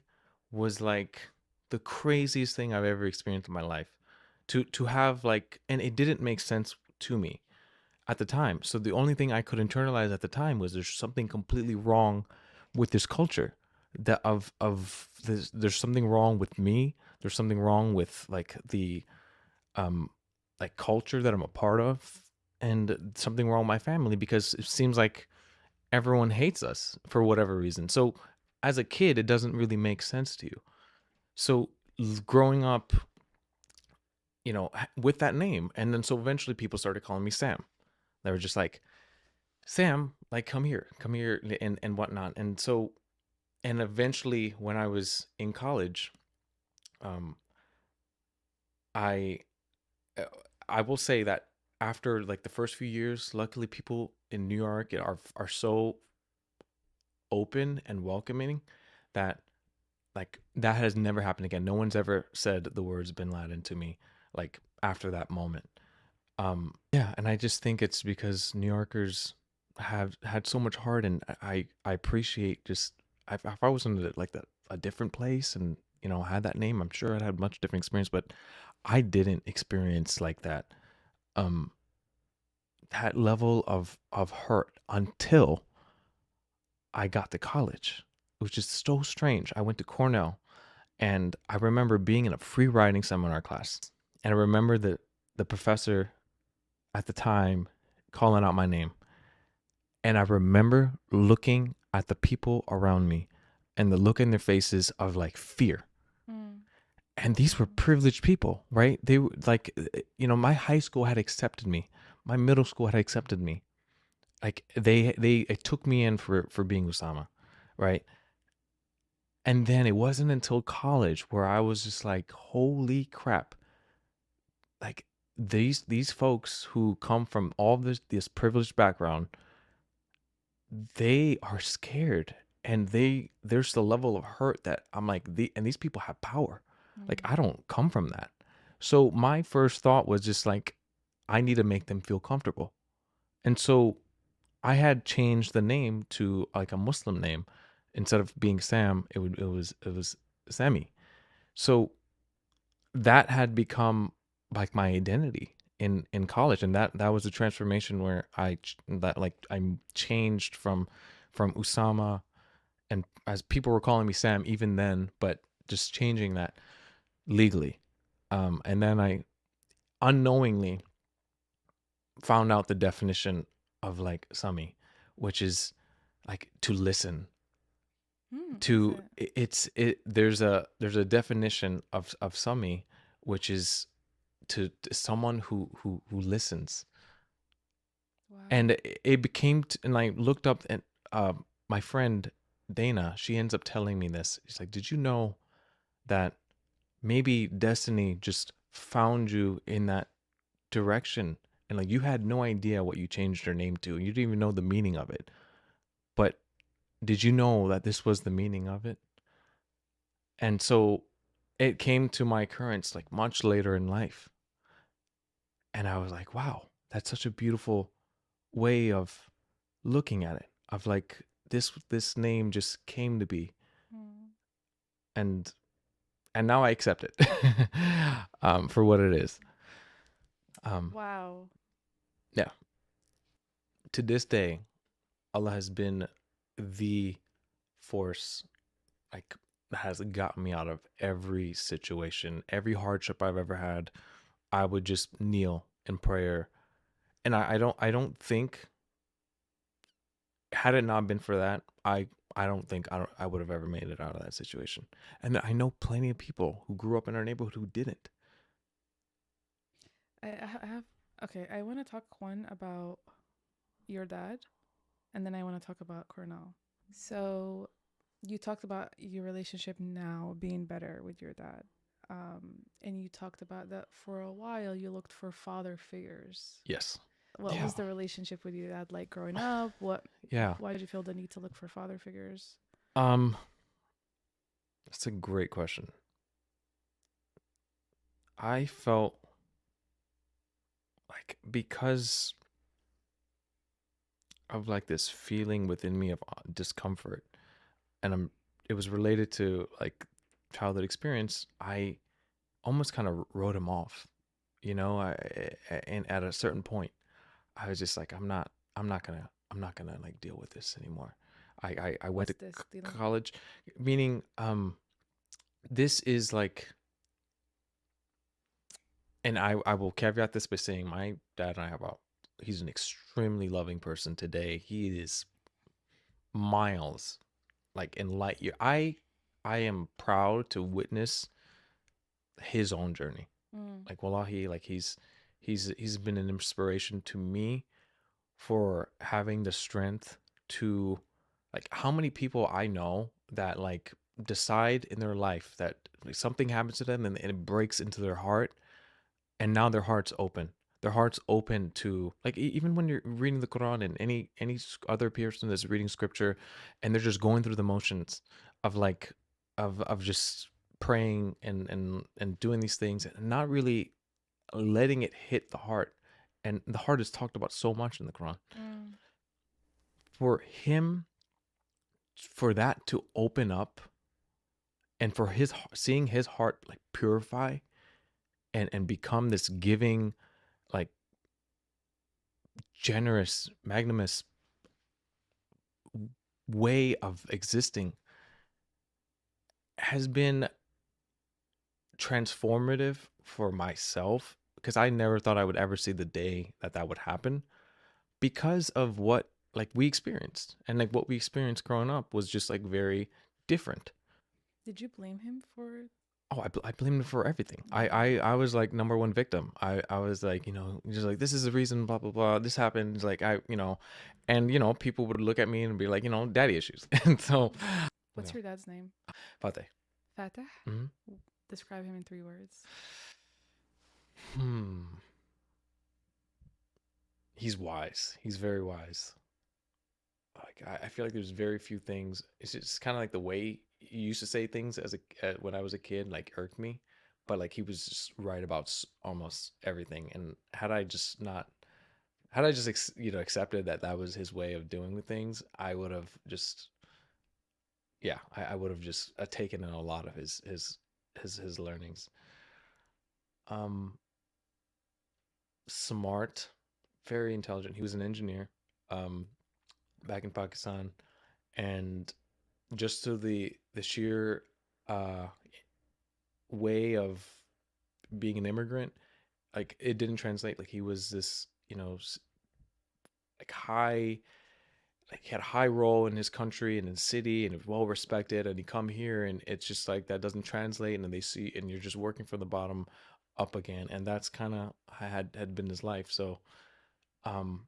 was like the craziest thing I've ever experienced in my life. To have like, and it didn't make sense to me at the time. So the only thing I could internalize at the time was there's something completely wrong with this culture, that of this, there's something wrong with me. There's something wrong with like the um like culture that I'm a part of, and something wrong with my family, because it seems like everyone hates us for whatever reason. So as a kid, it doesn't really make sense to you. So growing up, with that name, and then so eventually people started calling me Sam. They were just like, Sam, like come here, and whatnot. And so, and eventually, when I was in college, um, I uh, I will say that after like the first few years, luckily people in New York are so open and welcoming that like that has never happened again. No one's ever said the words Bin Laden to me like after that moment. Yeah, and I just think it's because New Yorkers have had so much heart, and I appreciate just, if I was in like that a different place and had that name, I'm sure I'd had much different experience, but I didn't experience like um that level of hurt until I got to college. It was just so strange. I went to Cornell, and I remember being in a free writing seminar class, and I remember the professor at the time calling out my name. And I remember looking at the people around me and the look in their faces of like fear. Mm. And these were Wow. privileged people, right? They were like, my high school had accepted me. My middle school had accepted me. Like they it took me in for being Usama, right? And then it wasn't until college where I was just like, holy crap. Like these folks who come from all this privileged background, they are scared, and there's the level of hurt that I'm like, these people have power. Like Mm. I don't come from that. So my first thought was just like, I need to make them feel comfortable. And so I had changed the name to like a Muslim name. Instead of being Sam, it was Sami. So that had become like my identity in college, and that was a transformation where I changed from Usama, and as people were calling me Sam even then, but just changing that legally. And then I unknowingly found out the definition of like Sami, which is like to listen. What's To it? there's a definition of Sami, which is to someone who listens. And Wow. it became and I looked up, and my friend Dana, she ends up telling me this. She's like, did you know that maybe destiny just found you in that direction, and like you had no idea what you changed your name to, you didn't even know the meaning of it, but did you know that this was the meaning of it? And so it came to my occurrence like much later in life, and I was like, wow, that's such a beautiful way of looking at it, of like this name just came to be, Mm. and now I accept it for what it is. um Wow. yeah, to this day, Allah has been the force, like, that has gotten me out of every situation, every hardship I've ever had. I would just kneel in prayer, and I don't think, had it not been for that, I would have ever made it out of that situation. And I know plenty of people who grew up in our neighborhood who didn't. I have okay. I want to talk one about your dad, and then I want to talk about Cornell. So you talked about your relationship now being better with your dad. And you talked about that for a while you looked for father figures. Yes. What Yeah. was the relationship with your dad like growing up? Yeah. Why did you feel the need to look for father figures? Um that's a great question. I felt like because of like this feeling within me of discomfort, and it was related to like childhood experience. I almost kind of wrote him off, you know. And at a certain point I was just like, I'm not gonna like deal with this anymore. I went What's to this dealing? college, meaning this is like, and I will caveat this by saying my dad and I have a he's an extremely loving person today. He is miles like in light year. I am proud to witness his own journey. Mm. Like wallahi, like he's been an inspiration to me for having the strength to, like, how many people I know that like decide in their life that like, something happens to them and it breaks into their heart, and now their heart's open. Their heart's open to like even when you're reading the Quran and any other person that's reading scripture, and they're just going through the motions of like of just praying and doing these things and not really letting it hit the heart. And the heart is talked about so much in the Quran. Mm. For him, for that to open up, and for his seeing his heart like purify and become this giving, like generous, magnanimous way of existing has been transformative for myself, because I never thought I would ever see the day that that would happen, because of what like we experienced. And like what we experienced growing up was just like very different. Did you blame him for? Oh, I blamed him for everything. Mm. I was like number one victim. I was like, you know, just like, this is the reason, blah blah blah. This happened. Like you know, and you know, people would look at me and be like, you know, daddy issues. And so, you What's know, your dad's name? Fateh. Fatah. Hmm. Describe him in 3 words. Hmm. He's wise. He's very wise. Like I feel like there's very few things. It's just kind of like the way he used to say things as when I was a kid, like irked me. But like he was just right about almost everything. And had I just you know accepted that that was his way of doing the things, I would have just, yeah, I would have just taken in a lot of his learnings. Um, Smart, very intelligent. He was an engineer, um, back in Pakistan, and just to the sheer uh way of being an immigrant, like it didn't translate. Like he was this, you know, like high, like he had a high role in his country and in his city and was well respected, and he come here and it's just like that doesn't translate, and then they see and you're just working from the bottom up again. And that's kind of had been his life. So um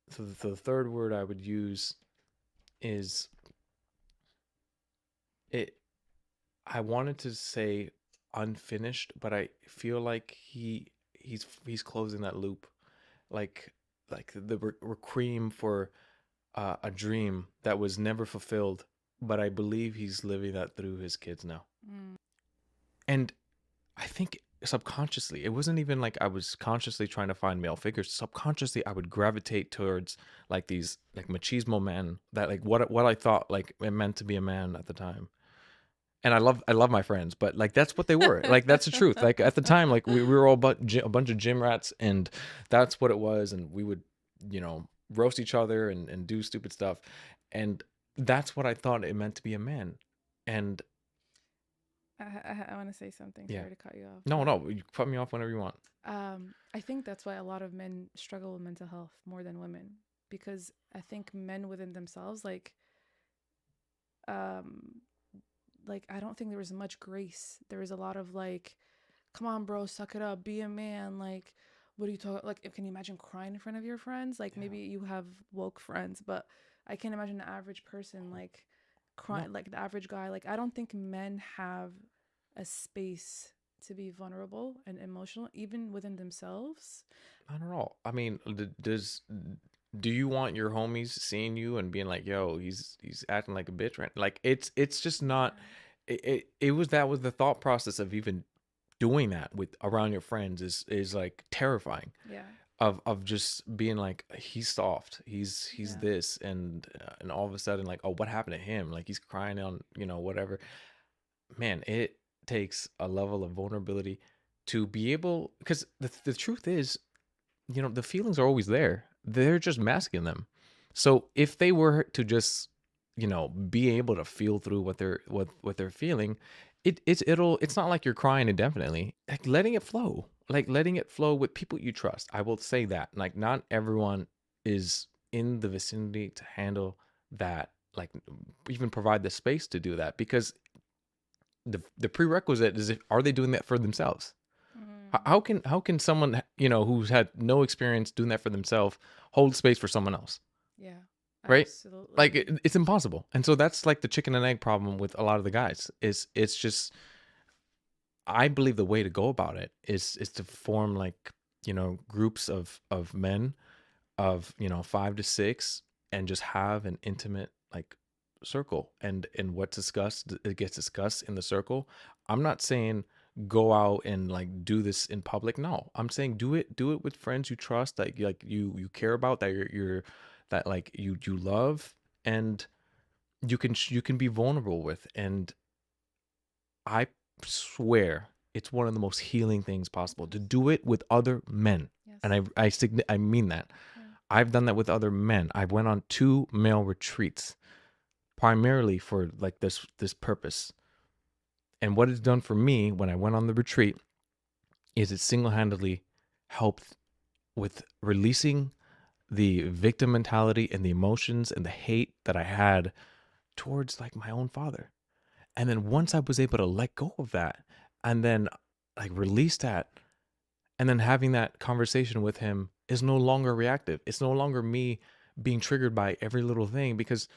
so the third word I would use is it. I wanted to say unfinished, but I feel like he's closing that loop, like the requiem for a dream that was never fulfilled. But I believe he's living that through his kids now. Mm. And I think subconsciously, it wasn't even like I was consciously trying to find male figures. Subconsciously, I would gravitate towards like these like machismo men that like what I thought like it meant to be a man at the time. And I love my friends, but like that's what they were. Like that's the truth. Like at the time, like we were all but a bunch of gym rats, and that's what it was. And we would, you know, roast each other and do stupid stuff, and that's what I thought it meant to be a man. And I want to say something. yeah, Sorry to cut you off, no, but no, you cut me off whenever you want. I think that's why a lot of men struggle with mental health more than women, because I think men within themselves, like um like I don't think there was much grace. There was a lot of like, come on, bro, suck it up, be a man. Like, what are you talking? Like, can you imagine crying in front of your friends? Like, Yeah. maybe you have woke friends, but I can't imagine the average person like No, crying, like the average guy. Like, I don't think men have a space to be vulnerable and emotional, even within themselves. not at all. I mean, do you want your homies seeing you and being like, "Yo, he's acting like a bitch," right? Like it's just not. Yeah, It was that was the thought process of even doing that with around your friends is like terrifying. yeah, Of just being like he's soft, he's yeah. this, and all of a sudden like, oh, what happened to him? Like he's crying on whatever. Man, it takes a level of vulnerability to be able, because the truth is, the feelings are always there. They're just masking them. So if they were to just, be able to feel through what they're feeling, it's not like you're crying indefinitely. Like letting it flow. Like letting it flow with people you trust. I will say that. Like not everyone is in the vicinity to handle that, like even provide the space to do that, because the prerequisite is, if are they doing that for themselves? Mm, How can someone who's had no experience doing that for themselves hold space for someone else, yeah, right? Like absolutely. it's impossible. And so that's like the chicken and egg problem with a lot of the guys. Is it's just, I believe the way to go about it is to form like groups of men of 5 to 6, and just have an intimate like circle, and what's discussed, it gets discussed in the circle. I'm not saying go out and like do this in public. No, I'm saying do it with friends you trust, that you care about, that you're that like you love, and you can be vulnerable with. And I swear it's one of the most healing things possible to Yes, do it with other men. And yes, I mean that. yeah. I've done that with other men. I went on 2 male retreats primarily for like this purpose. And what it's done for me when I went on the retreat is it single-handedly helped with releasing the victim mentality and the emotions and the hate that I had towards like my own father. And then once I was able to let go of that, and then like release that, and then having that conversation with him is no longer reactive. It's no longer me being triggered by every little thing, because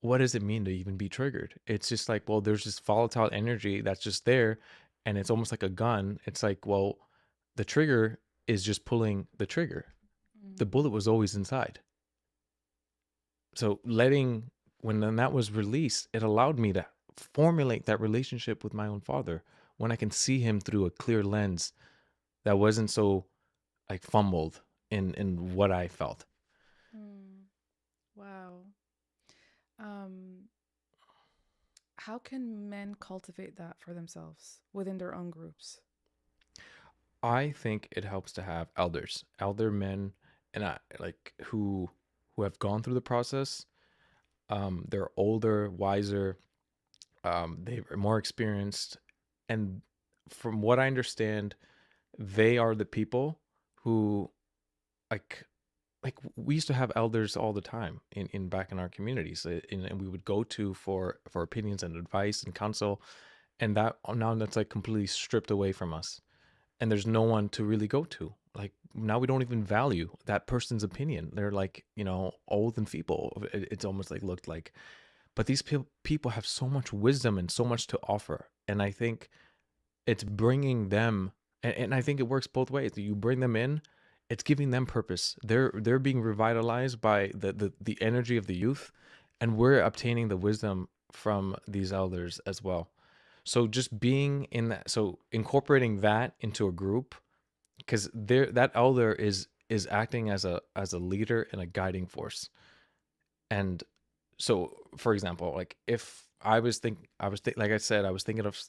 what does it mean to even be triggered? It's just like, well, there's this volatile energy that's just there, and it's almost like a gun. It's like, well, the trigger is just pulling the trigger. The Mm, bullet was always inside. So letting when then that was released, it allowed me to formulate that relationship with my own father, when I can see him through a clear lens that wasn't so like fumbled in what I felt. mm. Wow. Um, how can men cultivate that for themselves within their own groups? I think it helps to have elders, elder men, and I like who have gone through the process. They're older, wiser, they're more experienced, and from what I understand, they are the people who like we used to have elders all the time in back in our communities, and we would go to for opinions and advice and counsel, and that now that's like completely stripped away from us, and there's no one to really go to. Like now we don't even value that person's opinion. They're like old and feeble. It's almost like looked like, but these people have so much wisdom and so much to offer, and I think it's bringing them, and I think it works both ways. You bring them in, it's giving them purpose. They're being revitalized by the energy of the youth, and we're obtaining the wisdom from these elders as well. So just being in that, so incorporating that into a group, because there that elder is acting as a leader and a guiding force. And so for example, like if like I said, I was thinking of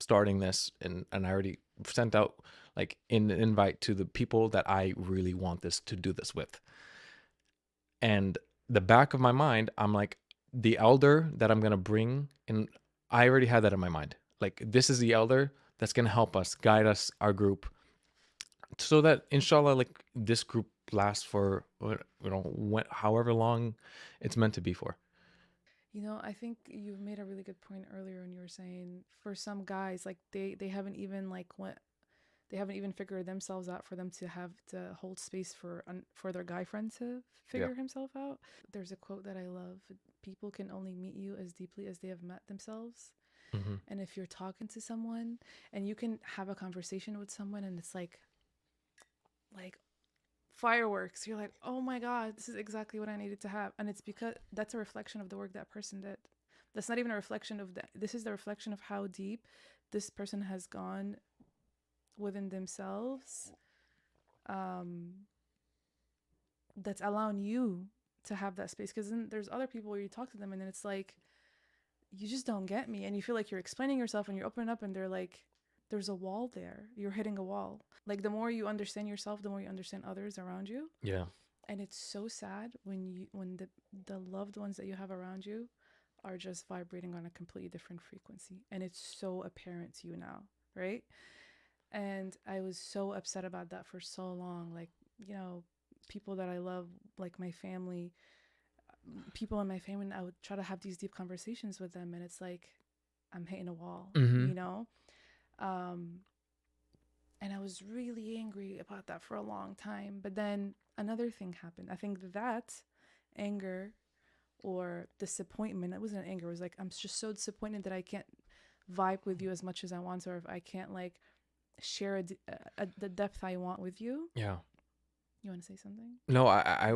starting this, and I already sent out like an invite to the people that I really want this to do this with. And the back of my mind, I'm like, the elder that I'm going to bring in, I already had that in my mind. Like this is the elder that's going to help us guide us, our group, so that inshallah, like this group lasts for however long it's meant to be for. I think you made a really good point earlier when you were saying for some guys, like they haven't even like what they haven't even figured themselves out for them to have to hold space for their guy friend to Yeah. figure himself out. There's a quote that I love: "People can only meet you as deeply as they have met themselves." Mm-hmm. And if you're talking to someone and you can have a conversation with someone and it's like fireworks, you're like, "Oh my god, this is exactly what I needed to have." And it's because that's a reflection of the work that person did. That's not even a reflection of that. This is the reflection of how deep this person has gone within themselves, um, that's allowing you to have that space. Because then there's other people where you talk to them and then it's like, you just don't get me. And you feel like you're explaining yourself and you're opening up and they're like, there's a wall there. You're hitting a wall. Like the more you understand yourself, the more you understand others around you. Yeah. And it's so sad when the loved ones that you have around you are just vibrating on a completely different frequency. And it's so apparent to you now, right? And I was so upset about that for so long. Like, you know, people that I love, like my family, people in my family, and I would try to have these deep conversations with them, and it's like I'm hitting a wall, Mm-hmm. you know? Um, and I was really angry about that for a long time. But then another thing happened. I think that anger or disappointment, it wasn't anger, it was like, I'm just so disappointed that I can't vibe with you as much as I want to, or if I can't like share the depth I want with you. Yeah. You want to say something? No, I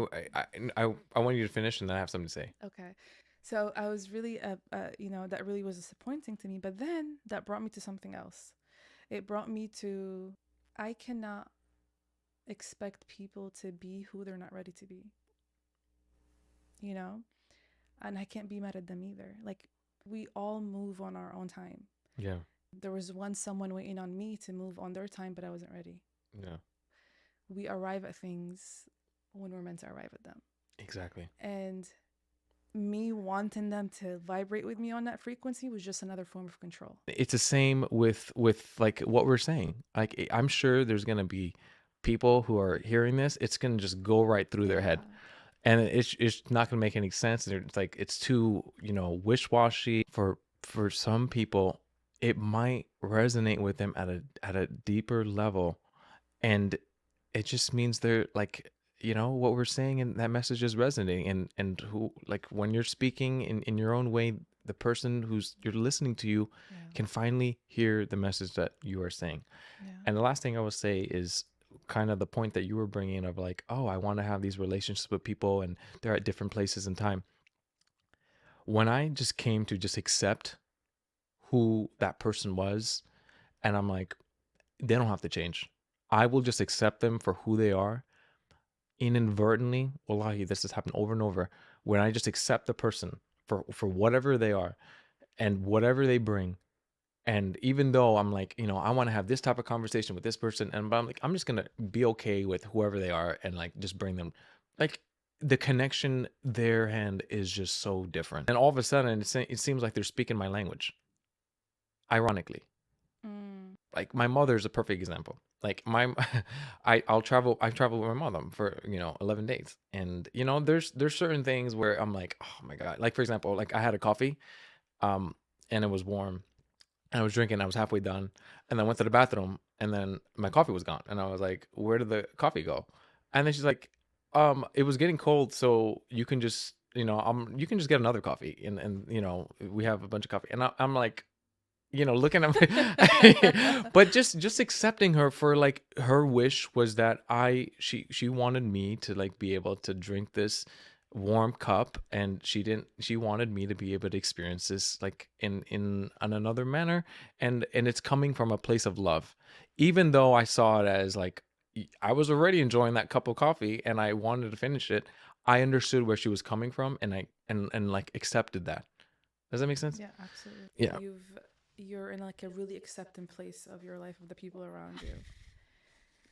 want you to finish, and then I have something to say. Okay. So I was really, that really was disappointing to me. But then that brought me to something else. It brought me to, I cannot expect people to be who they're not ready to be, you know? And I can't be mad at them either. Like, we all move on our own time. Yeah. There was once someone waiting on me to move on their time, but I wasn't ready. Yeah. We arrive at things when we're meant to arrive at them. Exactly. And me wanting them to vibrate with me on that frequency was just another form of control. It's the same with like what we're saying. Like I'm sure there's gonna be people who are hearing this. It's gonna just go right through their Yeah. head, and it's not gonna make any sense. It's like it's too wish washy for some people. It might resonate with them at a deeper level, and it just means they're like what we're saying, and that message is resonating, and who, like, when you're speaking in your own way, the person who's you're listening to you Yeah. can finally hear the message that you are saying. Yeah. And the last thing I will say is kind of the point that you were bringing of like, oh, I want to have these relationships with people and they're at different places in time. When I just came to just accept who that person was, and I'm like, they don't have to change, I will just accept them for who they are. Inadvertently, wallahi, this has happened over and over, when I just accept the person for whatever they are and whatever they bring. And even though I'm like, I want to have this type of conversation with this person, and but I'm like, I'm just gonna be okay with whoever they are and like just bring them, like, the connection their hand is just so different. And all of a sudden it seems like they're speaking my language, ironically. Mm. Like my mother's a perfect example. Like my I travel with my mother for 11 days, and there's certain things where I'm like, oh my god. Like, for example, like I had a coffee, um and it was warm, and I was drinking, I was halfway done, and then went to the bathroom, and then my coffee was gone, and I was like, where did the coffee go? And then she's like, it was getting cold, so you can just you can just get another coffee, and we have a bunch of coffee. And I'm like, looking at my but just accepting her for, like, her wish was that she wanted me to, like, be able to drink this warm cup, and she wanted me to be able to experience this, like, in another manner, and it's coming from a place of love, even though I saw it as like, I was already enjoying that cup of coffee and I wanted to finish it. I understood where she was coming from, and I like accepted that. Does that make sense? Yeah, absolutely. Yeah. You're in like a really accepting place of your life, of the people around you.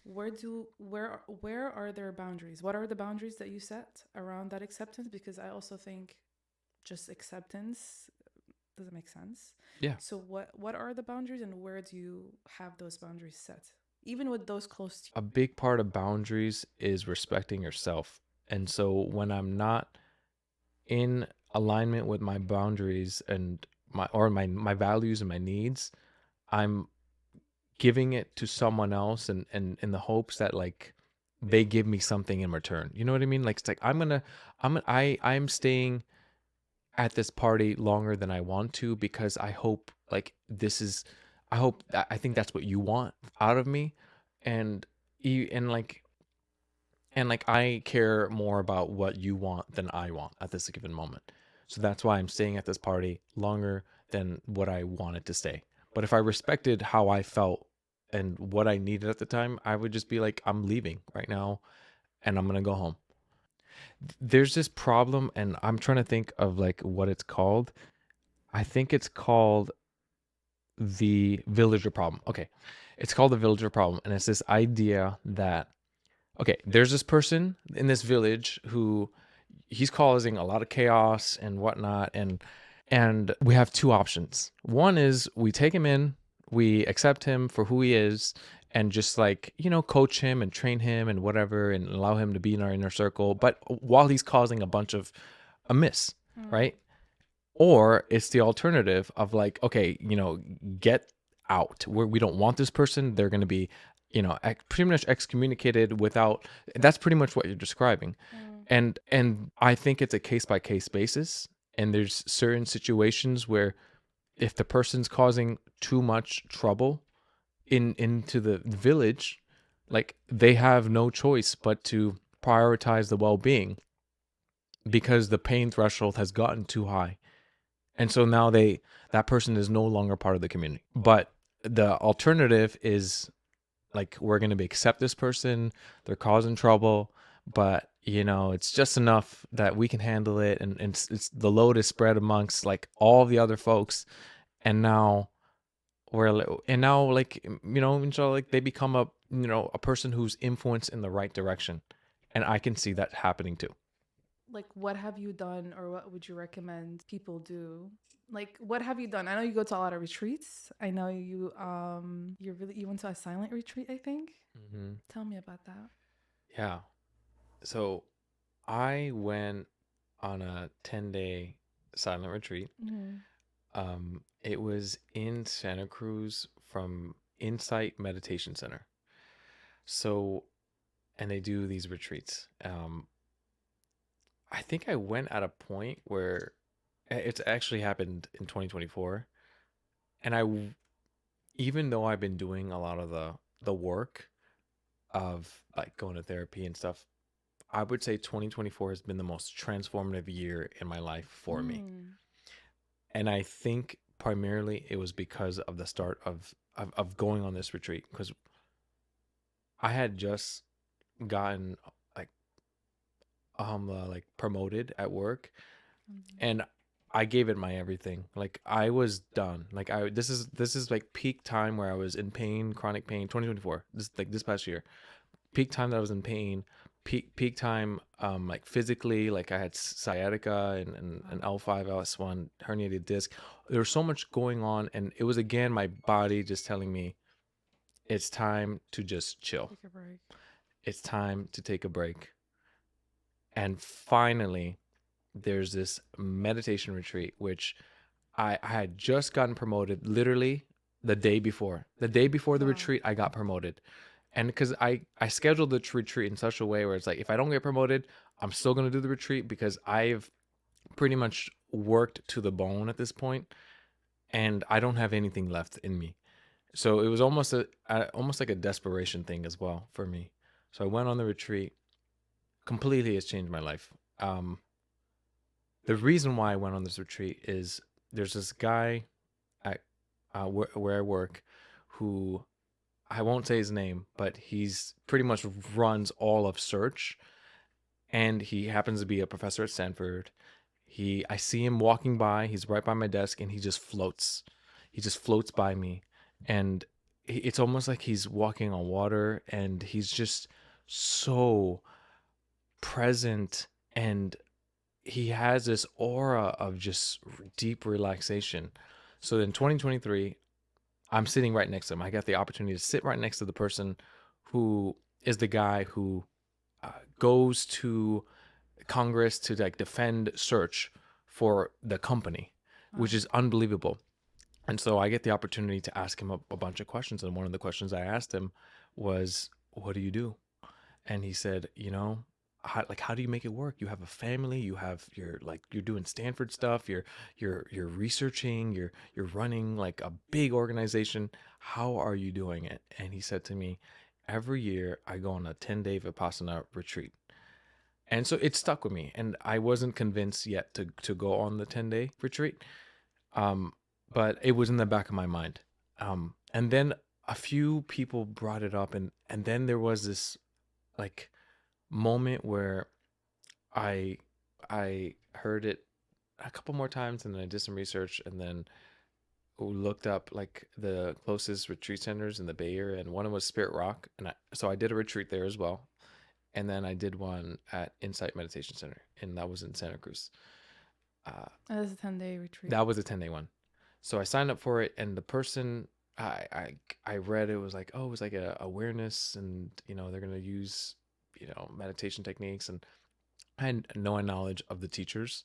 Where are their boundaries? What are the boundaries that you set around that acceptance? Because I also think just acceptance doesn't make sense. Yeah. So what are the boundaries and where do you have those boundaries set? Even with those close to A big part of boundaries is respecting yourself. And so when I'm not in alignment with my boundaries and my values and my needs, I'm giving it to someone else, and in the hopes that like they give me something in return. You know what I mean? Like it's like I'm staying at this party longer than I want to because I hope like this is I think that's what you want out of me, and and like I care more about what you want than I want at this given moment. So that's why I'm staying at this party longer than what I wanted to stay. But if I respected how I felt and what I needed at the time, I would just be like, I'm leaving right now and I'm gonna go home. There's this problem, and I'm trying to think of like what it's called. I think it's called the villager problem. Okay. It's called the villager problem. And it's this idea that, okay, there's this person in this village who he's causing a lot of chaos and whatnot. And we have two options. One is we take him in, we accept him for who he is, and just like, coach him and train him and whatever and allow him to be in our inner circle. But while he's causing a bunch of amiss, Mm. right? Or it's the alternative of like, okay, get out. We don't want this person. They're going to be, pretty much excommunicated without. That's pretty much what you're describing, Mm. and I think it's a case by case basis. And there's certain situations where if the person's causing too much trouble into the village, like they have no choice but to prioritize the well being because the pain threshold has gotten too high. And so now that person is no longer part of the community. But the alternative is like we're going to accept this person, they're causing trouble, but it's just enough that we can handle it, and it's the load is spread amongst like all the other folks, and now like inshallah, like they become a person who's influenced in the right direction, and I can see that happening too. Like, what have you done, or what would you recommend people do? Like, what have you done? I know you go to a lot of retreats. I know you went to a silent retreat, I think. Hmm. Tell me about that. Yeah. So I went on a 10-day silent retreat. Mm. It was in Santa Cruz from Insight Meditation Center. So, and they do these retreats. I think I went at a point where it's actually happened in 2024, and even though I've been doing a lot of the work of like going to therapy and stuff, I would say 2024 has been the most transformative year in my life for me. Mm. And I think primarily it was because of the start of going on this retreat, because I had just gotten like like promoted at work, Mm. and I gave it my everything. Like I was done. Like I this is like peak time where I was in pain, chronic pain. 2024. This past year, peak time that I was in pain. Peak time, like physically, like I had sciatica and Wow. an L5 LS1 herniated disc. There was so much going on, and it was again my body just telling me it's time to just chill. Take a break. It's time to take a break. And finally, there's this meditation retreat, which I had just gotten promoted literally the day before. The day before the Wow. retreat, I got promoted. And because I scheduled the retreat in such a way where it's like, if I don't get promoted, I'm still going to do the retreat because I've pretty much worked to the bone at this point and I don't have anything left in me. So it was almost like a desperation thing as well for me. So I went on the retreat. Completely has changed my life. The reason why I went on this retreat is there's this guy at where I work who I won't say his name, but he's pretty much runs all of search, and he happens to be a professor at Stanford. I see him walking by. He's right by my desk, and he just floats. He just floats by me, and it's almost like he's walking on water, and he's just so present, and he has this aura of just deep relaxation. So in 2023, I'm sitting right next to him. I got the opportunity to sit right next to the person who is the guy who goes to Congress to like defend search for the company, which Wow. is unbelievable. And so I get the opportunity to ask him a bunch of questions. And one of the questions I asked him was, "What do you do?" And he said, how do you make it work? You have a family, you're doing Stanford stuff, you're researching, you're running like a big organization. How are you doing it? And he said to me, every year I go on a 10-day Vipassana retreat. And so it stuck with me. And I wasn't convinced yet to go on the 10-day retreat. Um, but it was in the back of my mind. And then a few people brought it up, and then there was this like moment where I I heard it a couple more times, and then I did some research, and then looked up like the closest retreat centers in the Bay Area, and one was Spirit Rock, and so I did a retreat there as well, and then I did one at Insight Meditation Center, and that was in Santa Cruz. Uh, That is a 10-day retreat. that was a 10-day one, so I signed up for it, and the person I read it was like, oh, it was like a awareness, and they're gonna use meditation techniques, and I had no knowledge of the teachers,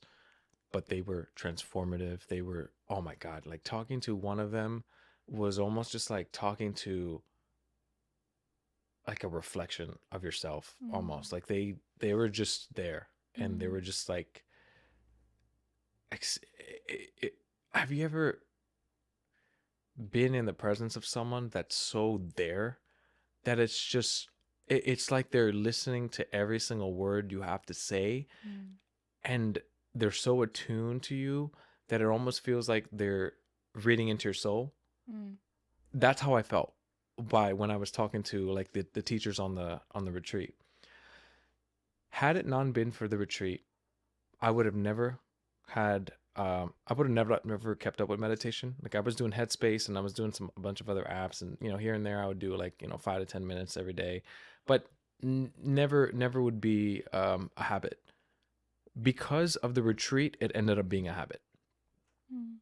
but they were transformative. They were, oh my God, like talking to one of them was almost just like talking to like a reflection of yourself, Mm. almost. Like they were just there, and they Mm. were just like, ex- have you ever been in the presence of someone that's so there that it's just, it's like they're listening to every single word you have to say, Mm. and they're so attuned to you that it almost feels like they're reading into your soul. Mm. That's how I felt by when I was talking to like the teachers on the retreat. Had it not been for the retreat, I would have never had I would have never kept up with meditation. Like I was doing Headspace, and I was doing a bunch of other apps, and here and there I would do like 5 to 10 minutes every day, but never would be a habit. Because of the retreat, it ended up being a habit. Mm.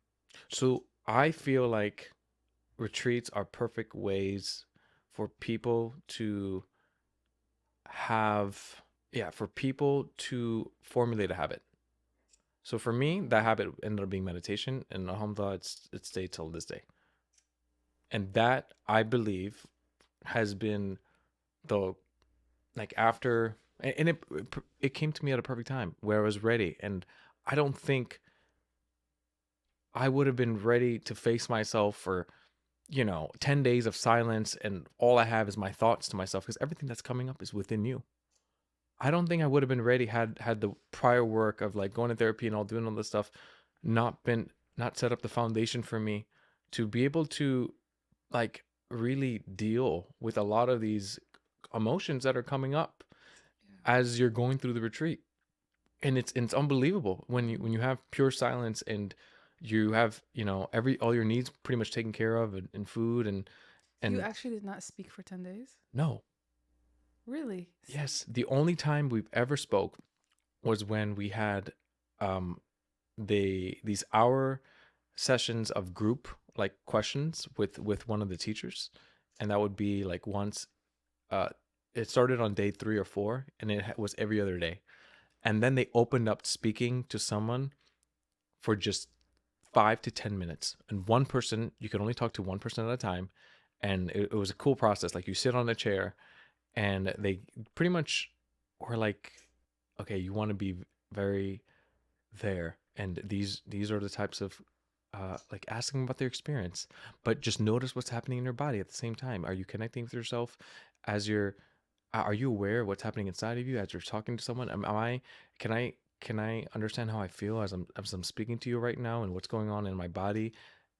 So I feel like retreats are perfect ways for people to have, yeah, for people to formulate a habit. So for me, that habit ended up being meditation, and alhamdulillah, it stayed till this day. And that, I believe, has been the, like, after, and it came to me at a perfect time where I was ready. And I don't think I would have been ready to face myself for 10 days of silence, and all I have is my thoughts to myself, because everything that's coming up is within you. I don't think I would have been ready had the prior work of like going to therapy and all doing all this stuff not set up the foundation for me to be able to like really deal with a lot of these emotions that are coming up Yeah. as you're going through the retreat. And it's unbelievable when you Mm. have pure silence, and you have every all your needs pretty much taken care of, and food, You and actually did not speak for 10 days? no. Really? Yes, the only time we've ever spoke was when we had um these hour sessions of group like questions with one of the teachers, and that would be like once. uh it started on day 3 or 4, and it was every other day, and then they opened up speaking to someone for just 5 to 10 minutes, and one person, you could only talk to one person at a time, and it was a cool process. Like you sit on a chair, and they pretty much were like, okay, you want to be very there, and these are the types of like asking about their experience, but just notice what's happening in your body at the same time. Are you connecting with yourself as you're are you aware of what's happening inside of you as you're talking to someone? Am I can I understand how I feel as I'm speaking to you right now, and what's going on in my body,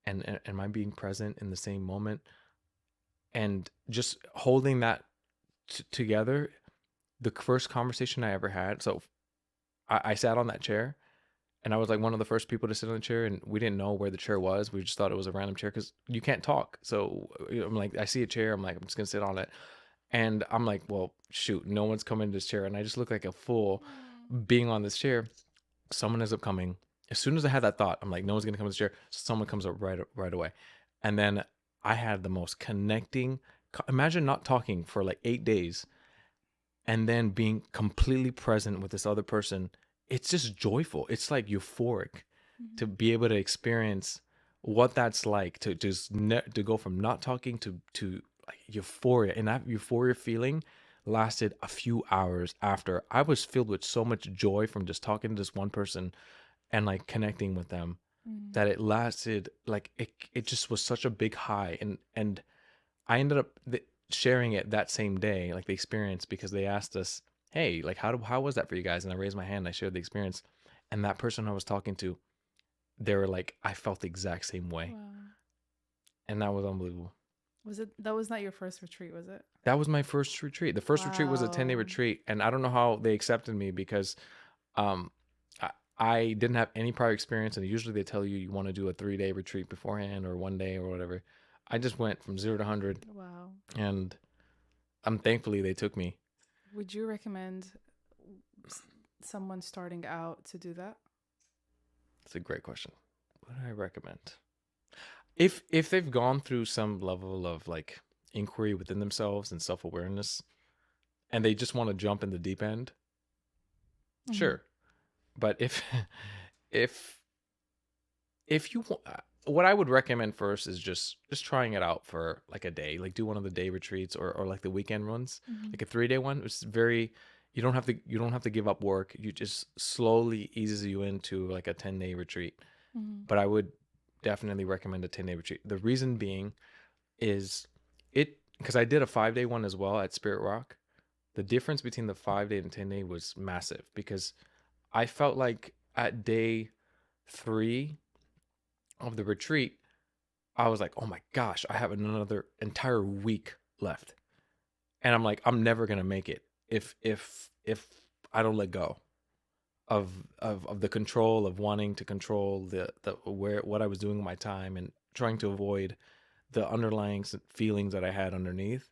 and am I being present in the same moment? And just holding that together. The first conversation I ever had, so I sat on that chair, and I was like one of the first people to sit on the chair, and we didn't know where the chair was. We just thought it was a random chair because you can't talk. So I'm like, I see a chair. I'm like, I'm just gonna sit on it, and I'm like, well, shoot, no one's coming to this chair, and I just look like a fool Mm. being on this chair. Someone ends up coming. As soon as I had that thought, I'm like, no one's gonna come to this chair. Someone comes up right away, and then I had the most connecting. Imagine not talking for like 8 days, and then being completely present with this other person, it's just joyful. It's like euphoric to Mhm. be able to experience what that's like to to go from not talking to like euphoria. And that euphoria feeling lasted a few hours after. I was filled with so much joy from just talking to this one person and like connecting with them, Mhm. that it lasted like it just was such a big high. And I ended up sharing it that same day, like the experience, because they asked us, "Hey, like how was that for you guys?" And I raised my hand and I shared the experience. And that person I was talking to, they were like, "I felt the exact same way." Wow. And that was unbelievable. Was it that was not your first retreat, was it? That was my first retreat. The first retreat was a 10-day Wow. retreat, and I don't know how they accepted me because um I, I didn't have any prior experience, and usually they tell you you want to do a 3-day retreat beforehand or one day or whatever. I just went from 0 to 100, Wow. and thankfully they took me. Would you recommend s- someone starting out to do that? It's a great question. What do I recommend? If they've gone through some level of like inquiry within themselves and self-awareness, and they just want to jump in the deep end, Mhm. sure. But if if you what I would recommend first is just trying it out for like a day, like do one of the day retreats, or like the weekend ones, Mhm. like a 3-day one. It's very, you don't have to give up work. You just slowly eases you into like a 10-day retreat. Mhm. But I would definitely recommend a 10-day retreat. The reason being is it because I did a 5-day one as well at Spirit Rock. The difference between the 5-day and 10-day was massive, because I felt like at day 3 of the retreat, I was like, oh my gosh, I have another entire week left. And I'm like, I'm never gonna make it if I don't let go of of the control of wanting to control the where what I was doing with my time, and trying to avoid the underlying feelings that I had underneath.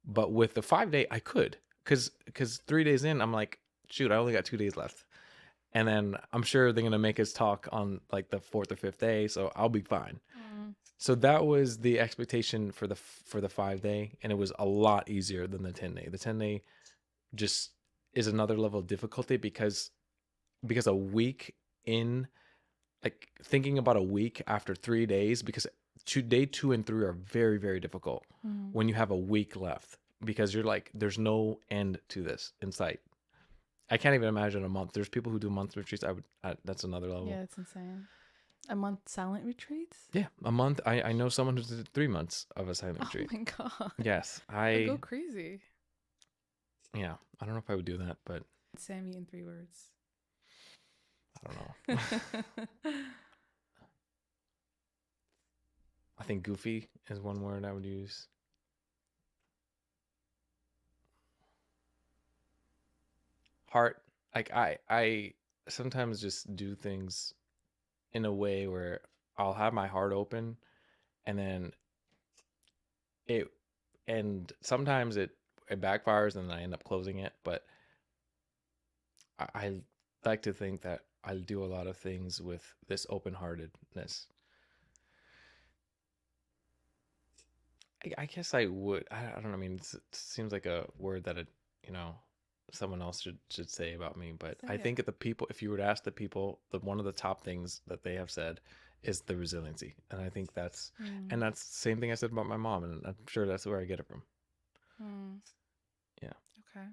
But with the 5-day, I could, because 3 days in, I'm like, shoot, I only got 2 days left, and then I'm sure they're gonna make us talk on like the fourth or fifth day, so I'll be fine. Mm. So that was the expectation for the 5-day, and it was a lot easier than the 10-day. The 10-day just is another level of difficulty, because a week in, like thinking about a week after 3 days, because day 2 and 3 are very, very difficult Mhm. when you have a week left, because you're like, there's no end to this in sight. I can't even imagine a month. There's people who do month retreats. That's another level. Yeah, it's insane. A month silent retreats? Yeah, a month. I know someone who did 3 months of a silent Oh retreat. my god. Yes, I'd go crazy. yeah, I don't know if I would do that, but Sammy in 3 words. I don't know. I think goofy is one word I would use. Heart, like I sometimes just do things in a way where I'll have my heart open, and then it and sometimes it backfires and I end up closing it, but I like to think that I do a lot of things with this open-heartedness. I guess I would. I don't know. I mean, it seems like a word that you know, someone else should say about me. But Say I it. think that the people, if you were to ask the people, the one of the top things that they have said is the resiliency, and I think Mm. that's the same thing I said about my mom, and I'm sure that's where I get it from. Mm. Yeah, Okay.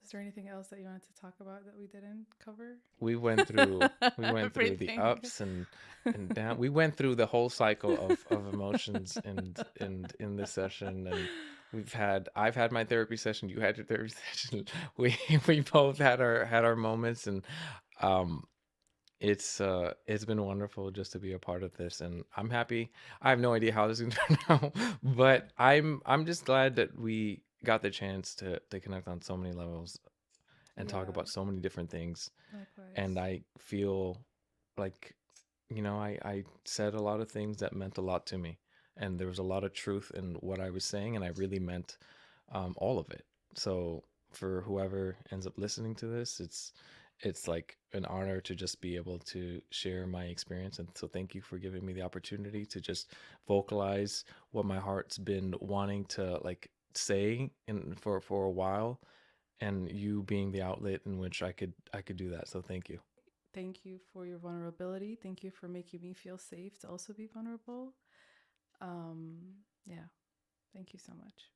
Is there anything else that you wanted to talk about that we didn't cover? we went through the Everything. ups and down. We went through the whole cycle of emotions and in this session, and I've had my therapy session, you had your therapy session. We both had our moments, and um it's been wonderful just to be a part of this, and I'm happy. I have no idea how this is gonna turn out, but I'm just glad that we got the chance to connect on so many levels and talk Yeah, about so many different things. And likewise. I feel like, I said a lot of things that meant a lot to me, and there was a lot of truth in what I was saying, and I really meant all of it. So for whoever ends up listening to this, it's like an honor to just be able to share my experience. And so thank you for giving me the opportunity to just vocalize what my heart's been wanting to like say in for a while. and you being the outlet in which I could do that. So thank you. Thank you for your vulnerability. Thank you for making me feel safe to also be vulnerable. Yeah, thank you so much.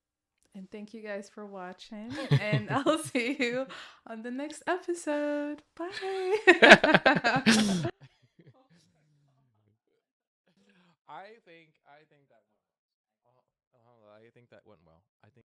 And thank you guys for watching. And I'll see you on the next episode. Bye. I think that I think that went well. I think